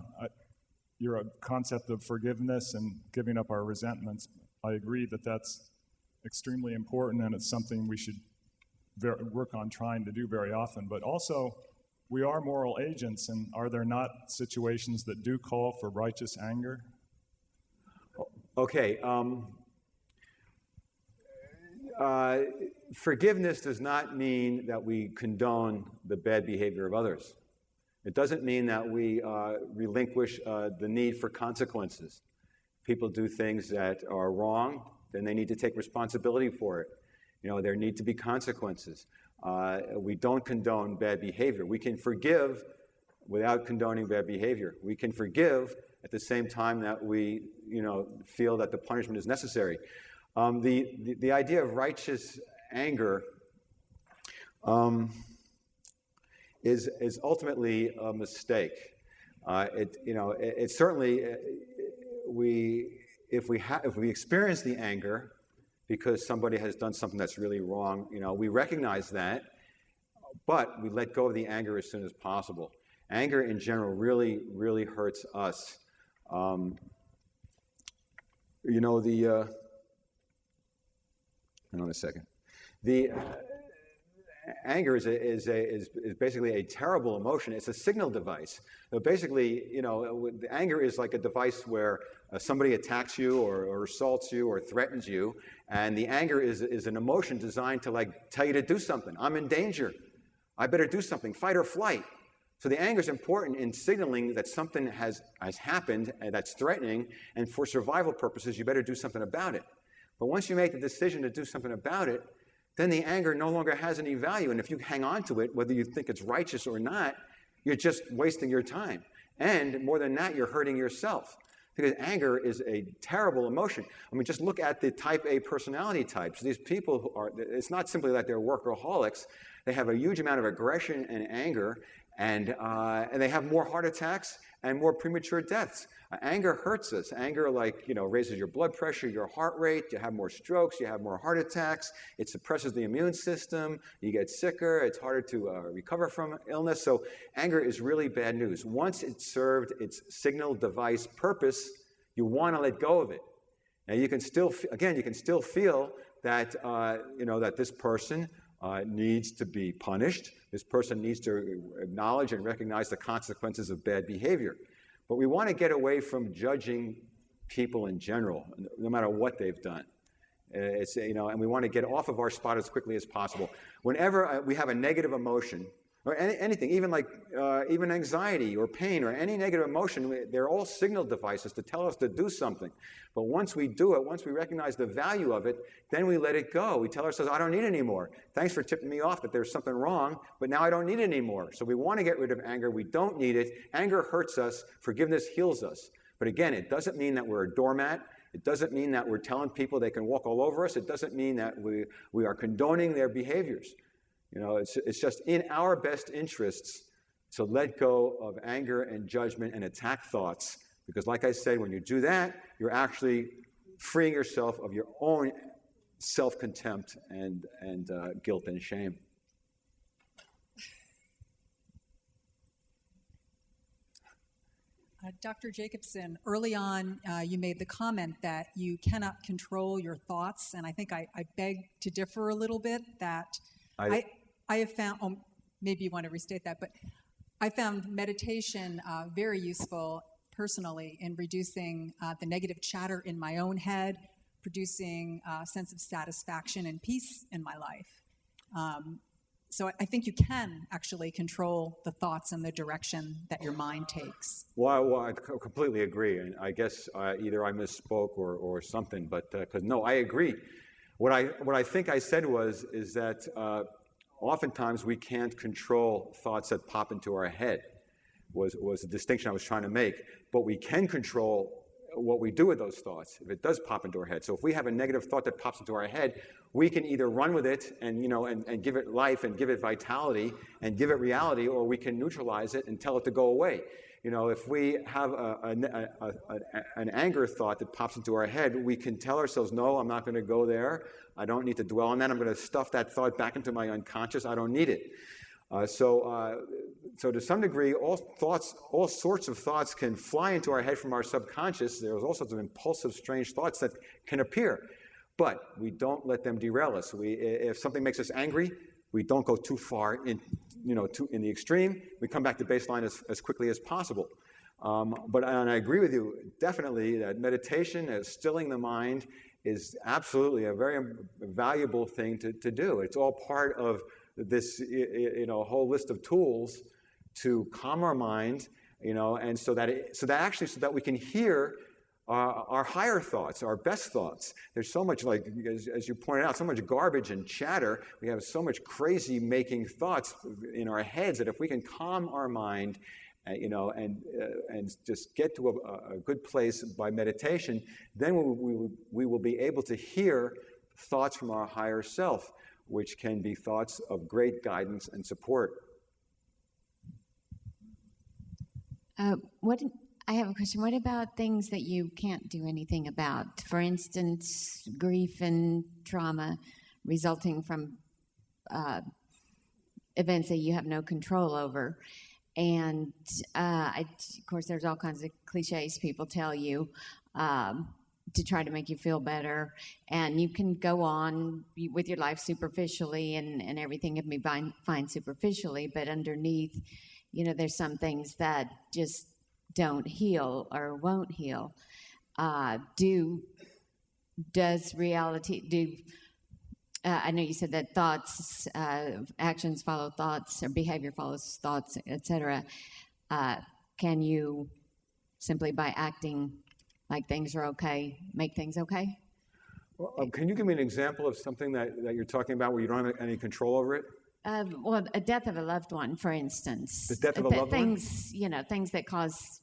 your concept of forgiveness and giving up our resentments. I agree that that's extremely important, and it's something we should work on trying to do very often. But also, we are moral agents, and are there not situations that do call for righteous anger? Okay. Forgiveness does not mean that we condone the bad behavior of others. It doesn't mean that we relinquish the need for consequences. People do things that are wrong, then they need to take responsibility for it. There need to be consequences. We don't condone bad behavior. We can forgive without condoning bad behavior. We can forgive at the same time that we, feel that the punishment is necessary. The idea of righteous anger is ultimately a mistake. It certainly if we experience the anger because somebody has done something that's really wrong, we recognize that, but we let go of the anger as soon as possible. Anger in general really, really hurts us. Hang on a second. The anger is basically a terrible emotion. It's a signal device. So basically, anger is like a device where somebody attacks you or assaults you or threatens you, and the anger is an emotion designed to tell you to do something. I'm in danger. I better do something. Fight or flight. So the anger is important in signaling that something has happened and that's threatening, and for survival purposes, you better do something about it. But once you make the decision to do something about it, then the anger no longer has any value. And if you hang on to it, whether you think it's righteous or not, you're just wasting your time. And more than that, you're hurting yourself. Because anger is a terrible emotion. I mean, just look at the type A personality types. These people it's not simply that they're workaholics. They have a huge amount of aggression and anger, and they have more heart attacks and more premature deaths. Anger hurts us. Anger, raises your blood pressure, your heart rate. You have more strokes. You have more heart attacks. It suppresses the immune system. You get sicker. It's harder to recover from illness. So anger is really bad news. Once it's served its signal device purpose, you want to let go of it. Now you can still feel that that this person needs to be punished. This person needs to acknowledge and recognize the consequences of bad behavior. But we want to get away from judging people in general, no matter what they've done. And we want to get off of our spot as quickly as possible. Whenever we have a negative emotion, or anything, even anxiety or pain or any negative emotion, they're all signal devices to tell us to do something. But once we do it, once we recognize the value of it, then we let it go. We tell ourselves, I don't need it anymore. Thanks for tipping me off that there's something wrong, but now I don't need it anymore. So we want to get rid of anger. We don't need it. Anger hurts us. Forgiveness heals us. But again, it doesn't mean that we're a doormat. It doesn't mean that we're telling people they can walk all over us. It doesn't mean that we are condoning their behaviors. It's just in our best interests to let go of anger and judgment and attack thoughts. Because like I said, when you do that, you're actually freeing yourself of your own self-contempt and guilt and shame. Dr. Jacobson, early on you made the comment that you cannot control your thoughts, and I think I beg to differ a little bit, that I have found, maybe you want to restate that, but I found meditation very useful personally in reducing the negative chatter in my own head, producing a sense of satisfaction and peace in my life. So I think you can actually control the thoughts and the direction that your mind takes. Well, I completely agree, and I guess either I misspoke or something, but because no, I agree. What I think I said is that oftentimes we can't control thoughts that pop into our head. Was the distinction I was trying to make, but we can control what we do with those thoughts if it does pop into our head. So if we have a negative thought that pops into our head, we can either run with it and give it life and give it vitality and give it reality, or we can neutralize it and tell it to go away. If we have an anger thought that pops into our head, we can tell ourselves, no, I'm not going to go there. I don't need to dwell on that. I'm going to stuff that thought back into my unconscious. I don't need it. So to some degree, all sorts of thoughts can fly into our head from our subconscious. There's all sorts of impulsive, strange thoughts that can appear, but we don't let them derail us. If something makes us angry, we don't go too far in the extreme. We come back to baseline as quickly as possible. And I agree with you definitely that meditation, stilling the mind, is absolutely a very valuable thing to do. It's all part of this whole list of tools to calm our mind, and so that we can hear our higher thoughts, our best thoughts. There's so much, as you pointed out, so much garbage and chatter. We have so much crazy making thoughts in our heads that if we can calm our mind, and just get to a good place by meditation, then we will be able to hear thoughts from our higher self, which can be thoughts of great guidance and support. I have a question. What about things that you can't do anything about? For instance, grief and trauma resulting from events that you have no control over. And of course, there's all kinds of cliches people tell you to try to make you feel better. And you can go on with your life superficially, and everything can be fine superficially, but underneath, there's some things that just don't heal or won't heal. Does reality I know you said that thoughts, actions follow thoughts, or behavior follows thoughts, etc. Can you simply by acting like things are okay, make things okay? Well, can you give me an example of something that you're talking about where you don't have any control over it? Well, a death of a loved one, for instance. The death of a loved one? Things that cause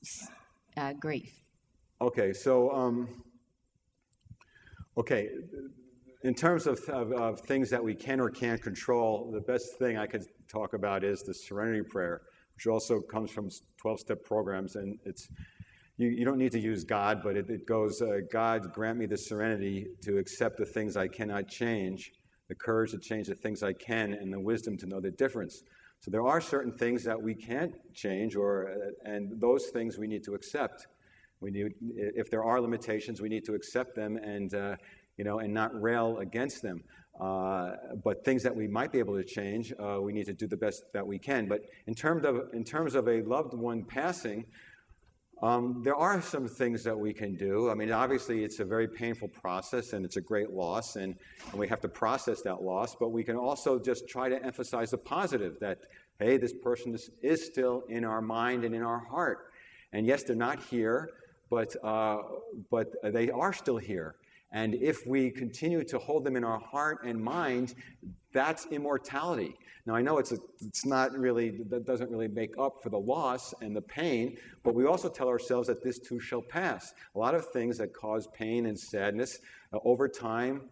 grief. Okay, so, in terms of things that we can or can't control, the best thing I could talk about is the Serenity Prayer, which also comes from 12-step programs, and it's you don't need to use God, but it goes, God, grant me the serenity to accept the things I cannot change, the courage to change the things I can, and the wisdom to know the difference. So there are certain things that we can't change, and those things we need to accept. If there are limitations, we need to accept them and not rail against them. But things that we might be able to change, we need to do the best that we can. But in terms of a loved one passing, there are some things that we can do. I mean, obviously, it's a very painful process, and it's a great loss, and we have to process that loss. But we can also just try to emphasize the positive, that, hey, this person is still in our mind and in our heart. And yes, they're not here, but they are still here. And if we continue to hold them in our heart and mind, that's immortality. Now, I know that doesn't really make up for the loss and the pain, but we also tell ourselves that this too shall pass. A lot of things that cause pain and sadness, over time,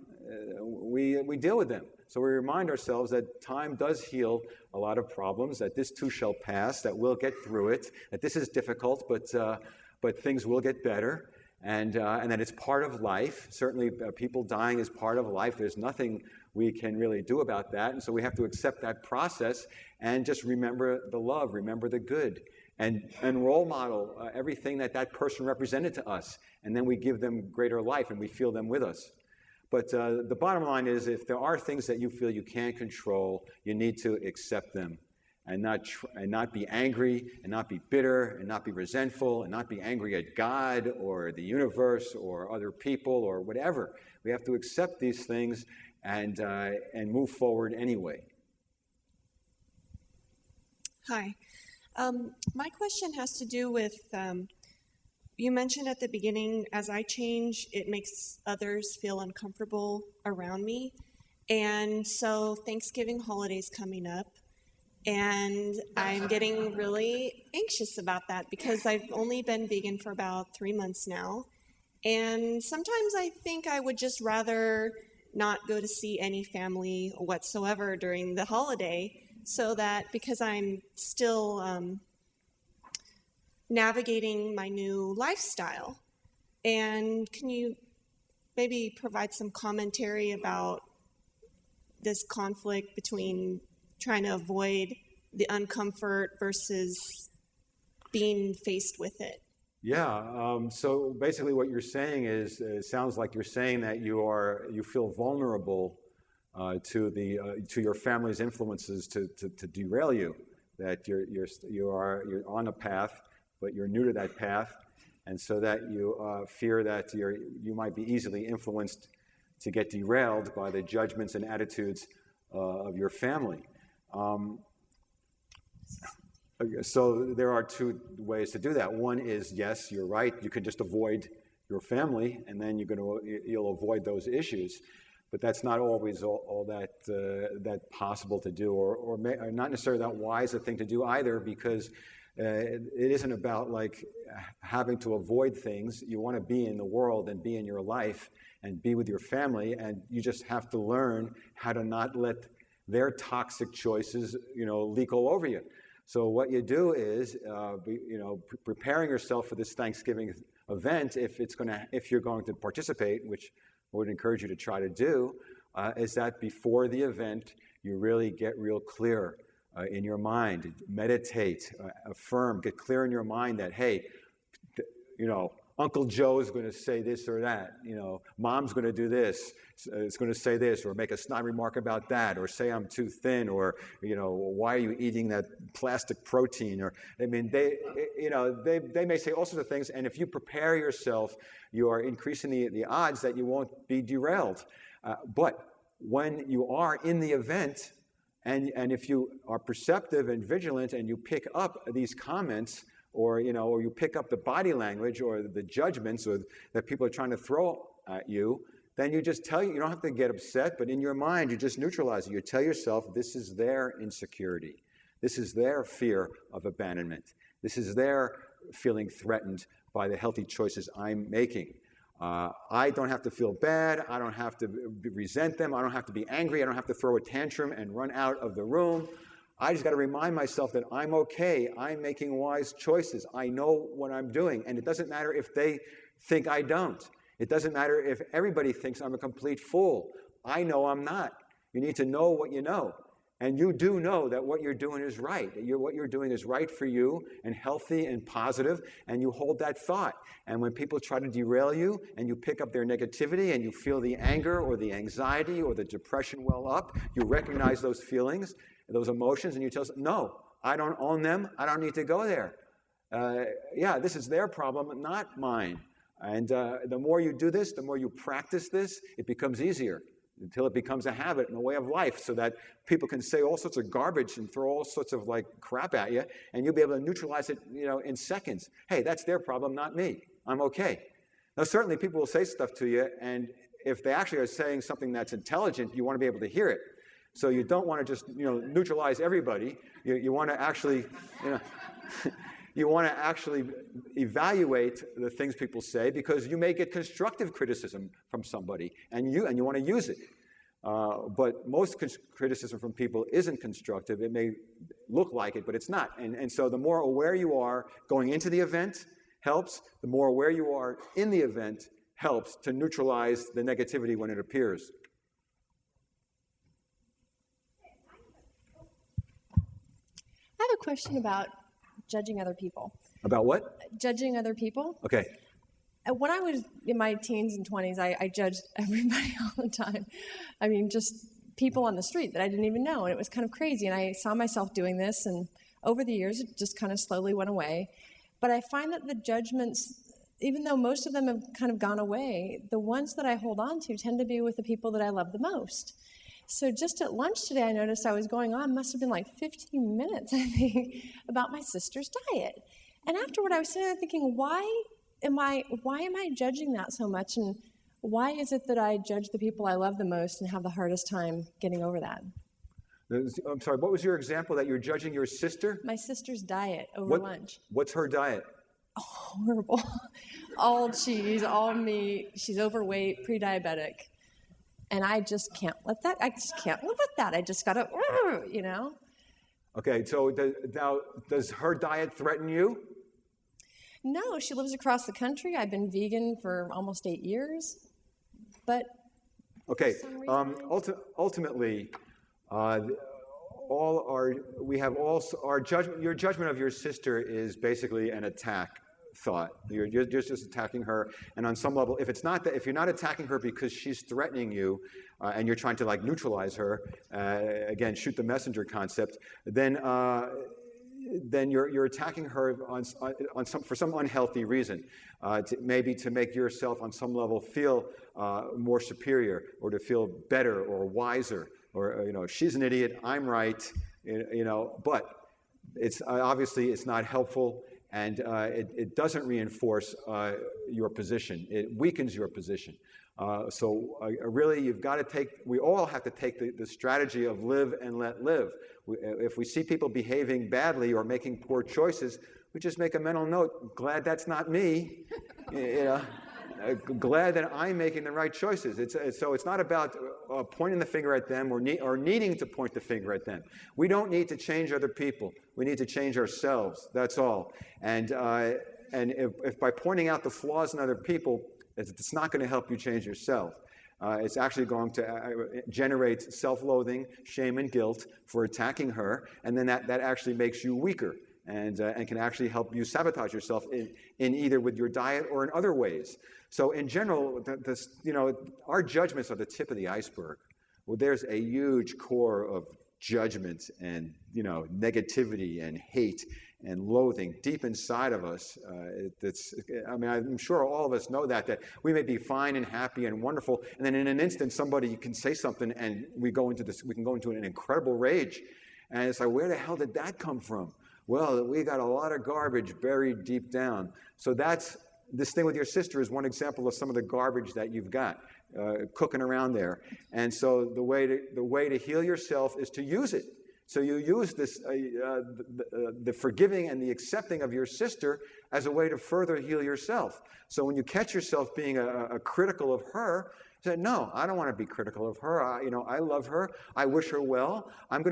we deal with them. So we remind ourselves that time does heal a lot of problems, that this too shall pass, that we'll get through it, that this is difficult, but things will get better. And that it's part of life. Certainly, people dying is part of life. There's nothing we can really do about that. And so we have to accept that process and just remember the love, remember the good, and role model everything that person represented to us. And then we give them greater life and we feel them with us. But the bottom line is, if there are things that you feel you can't control, you need to accept them. And not be angry, and not be bitter, and not be resentful, and not be angry at God or the universe or other people or whatever. We have to accept these things and move forward anyway. Hi. My question has to do with, you mentioned at the beginning, as I change, it makes others feel uncomfortable around me. And so Thanksgiving holiday's coming up. And I'm getting really anxious about that because I've only been vegan for about 3 months now. And sometimes I think I would just rather not go to see any family whatsoever during the holiday, so that because I'm still navigating my new lifestyle. And can you maybe provide some commentary about this conflict between trying to avoid the uncomfort versus being faced with it? Yeah. So basically, what you're saying is, it sounds like you're saying that you feel vulnerable to your family's influences to derail you. That you're on a path, but you're new to that path, and so that you fear that you might be easily influenced to get derailed by the judgments and attitudes of your family. So there are two ways to do that. One is, yes, you're right. You can just avoid your family, and then you'll avoid those issues. But that's not always all that possible to do, or not necessarily that wise a thing to do either, because it isn't about like having to avoid things. You want to be in the world and be in your life and be with your family, and you just have to learn how to not let their toxic choices, leak all over you. So what you do is, preparing yourself for this Thanksgiving event, if you're going to participate, which I would encourage you to try to do, is that before the event, you really get real clear in your mind. Meditate, affirm, get clear in your mind that, hey, Uncle Joe's going to say this or that. Mom's going to do this. It's going to say this, or make a snide remark about that, or say I'm too thin, or why are you eating that plastic protein? Or they may say all sorts of things. And if you prepare yourself, you are increasing the odds that you won't be derailed. But when you are in the event, and if you are perceptive and vigilant, and you pick up these comments, or you pick up the body language or the judgments that people are trying to throw at you, then you just you don't have to get upset, but in your mind, you just neutralize it. You tell yourself this is their insecurity. This is their fear of abandonment. This is their feeling threatened by the healthy choices I'm making. I don't have to feel bad. I don't have to resent them. I don't have to be angry. I don't have to throw a tantrum and run out of the room. I just got to remind myself that I'm okay. I'm making wise choices. I know what I'm doing. And it doesn't matter if they think I don't. It doesn't matter if everybody thinks I'm a complete fool. I know I'm not. You need to know what you know. And you do know that what you're doing is right. What you're doing is right for you and healthy and positive, and you hold that thought. And when people try to derail you and you pick up their negativity and you feel the anger or the anxiety or the depression well up, you recognize those feelings, those emotions, and you tell us, no, I don't own them. I don't need to go there. This is their problem, not mine. And the more you do this, the more you practice this, it becomes easier until it becomes a habit and a way of life, so that people can say all sorts of garbage and throw all sorts of crap at you, and you'll be able to neutralize it, in seconds. Hey, that's their problem, not me. I'm okay. Now, certainly people will say stuff to you, and if they actually are saying something that's intelligent, you want to be able to hear it. So you don't want to just, neutralize everybody. You want to actually, you want to actually evaluate the things people say, because you may get constructive criticism from somebody, and you want to use it. But most criticism from people isn't constructive. It may look like it, but it's not. And so the more aware you are going into the event helps. The more aware you are in the event helps to neutralize the negativity when it appears. I have a question about judging other people. About what? Judging other people. Okay. When I was in my teens and 20s, I judged everybody all the time. I mean, just people on the street that I didn't even know, and it was kind of crazy. And I saw myself doing this, and over the years, it just kind of slowly went away. But I find that the judgments, even though most of them have kind of gone away, the ones that I hold on to tend to be with the people that I love the most. So just at lunch today, I noticed I was going on, must have been like 15 minutes, I think, about my sister's diet. And afterward, I was sitting there thinking, why am I judging that so much? And why is it that I judge the people I love the most and have the hardest time getting over that? I'm sorry, what was your example that you're judging your sister? My sister's diet over lunch. What's her diet? Oh, horrible. All cheese, all meat. She's overweight, pre-diabetic. And I just can't live with that. I just gotta, Okay, so now, does her diet threaten you? No, she lives across the country. I've been vegan for almost 8 years. But okay, ultimately, your judgment of your sister is basically an attack thought. You're just attacking her, and on some level, if you're not attacking her because she's threatening you, and you're trying to neutralize her, again, shoot the messenger concept, then you're attacking her for some unhealthy reason, maybe to make yourself on some level feel more superior, or to feel better or wiser, or she's an idiot, I'm right, but it's obviously it's not helpful. And it doesn't reinforce your position. It weakens your position. So really, we all have to take the strategy of live and let live. If we see people behaving badly or making poor choices, we just make a mental note, glad that's not me. Glad that I'm making the right choices. So it's not about pointing the finger at them or needing to point the finger at them. We don't need to change other people. We need to change ourselves. That's all. And if by pointing out the flaws in other people, it's not going to help you change yourself. It's actually going to generate self-loathing, shame, and guilt for attacking her, and then that actually makes you weaker and can actually help you sabotage yourself in either with your diet or in other ways. So in general, our judgments are the tip of the iceberg. Well, there's a huge core of judgment and negativity and hate and loathing deep inside of us. I'm sure all of us know that we may be fine and happy and wonderful, and then in an instant somebody can say something and we can go into an incredible rage. And it's like, where the hell did that come from? Well, we got a lot of garbage buried deep down. So this thing with your sister is one example of some of the garbage that you've got cooking around there. And so the way to heal yourself is to use it. So you use this, the forgiving and the accepting of your sister as a way to further heal yourself. So when you catch yourself being a critical of her, say, no, I don't want to be critical of her. I love her. I wish her well. I'm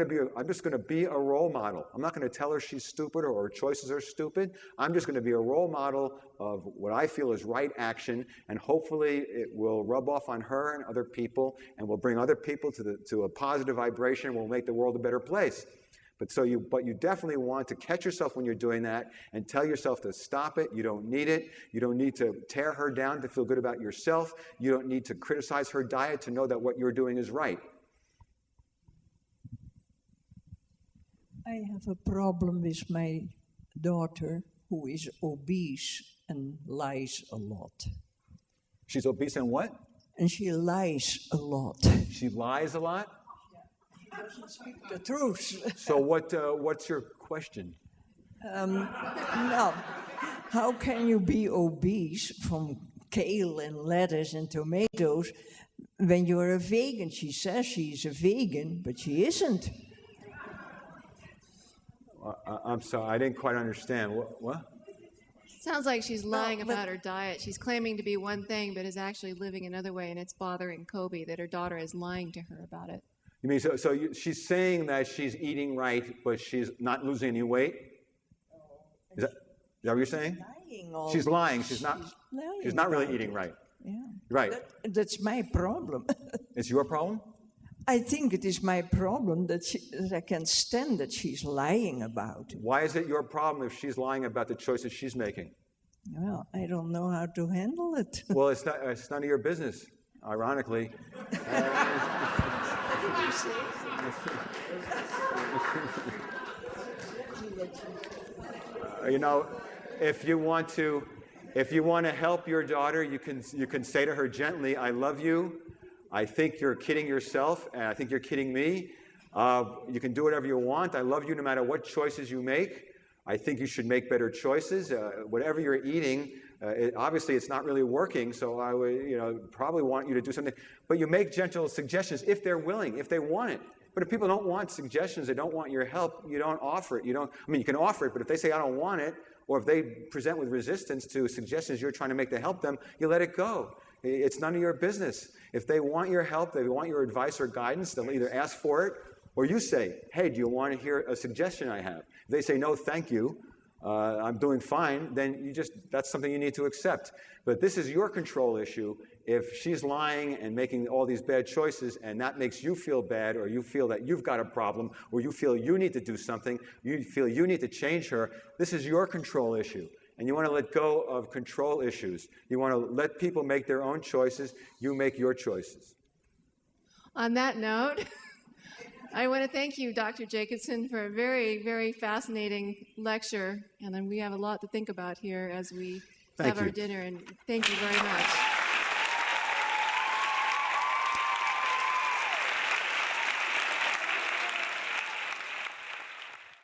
just going to be a role model. I'm not going to tell her she's stupid or her choices are stupid. I'm just going to be a role model of what I feel is right action, and hopefully it will rub off on her and other people, and will bring other people to a positive vibration, and will make the world a better place. But you definitely want to catch yourself when you're doing that and tell yourself to stop it. You don't need it. You don't need to tear her down to feel good about yourself. You don't need to criticize her diet to know that what you're doing is right. I have a problem with my daughter who is obese and lies a lot. She's obese and what? And she lies a lot. She lies a lot? Doesn't speak the truth. So what's your question? Now, how can you be obese from kale and lettuce and tomatoes when you're a vegan? She says she's a vegan, but she isn't. I'm sorry, I didn't quite understand. What? Sounds like she's lying about her diet. She's claiming to be one thing, but is actually living another way, and it's bothering Kobe that her daughter is lying to her about it. You mean she's saying that she's eating right, but she's not losing any weight? Is that what you're saying? She's lying. She's not really eating right. Yeah. Right. That's my problem. It's your problem? I think it is my problem that I can stand that she's lying about it. Why is it your problem if she's lying about the choices she's making? Well, I don't know how to handle it. Well, it's none of your business, ironically. If you want to help your daughter, you can say to her gently, "I love you. I think you're kidding yourself, and I think you're kidding me. You can do whatever you want. I love you no matter what choices you make. I think you should make better choices. Whatever you're eating, obviously it's not really working, so I would probably want you to do something." But you make gentle suggestions if they're willing, if they want it. But if people don't want suggestions, they don't want your help, you don't offer it. You can offer it, but if they say, "I don't want it," or if they present with resistance to suggestions you're trying to make to help them, you let it go. It's none of your business. If they want your help, they want your advice or guidance, they'll either ask for it, or you say, "Hey, do you want to hear a suggestion I have?" If they say, "No, thank you, I'm doing fine," then that's something you need to accept. But this is your control issue. If she's lying and making all these bad choices and that makes you feel bad, or you feel that you've got a problem, or you feel you need to do something, you feel you need to change her, this is your control issue. And you want to let go of control issues. You want to let people make their own choices. You make your choices. On that note, I want to thank you, Dr. Jacobson, for a very, very fascinating lecture. And then we have a lot to think about here as we have our dinner. And thank you very much.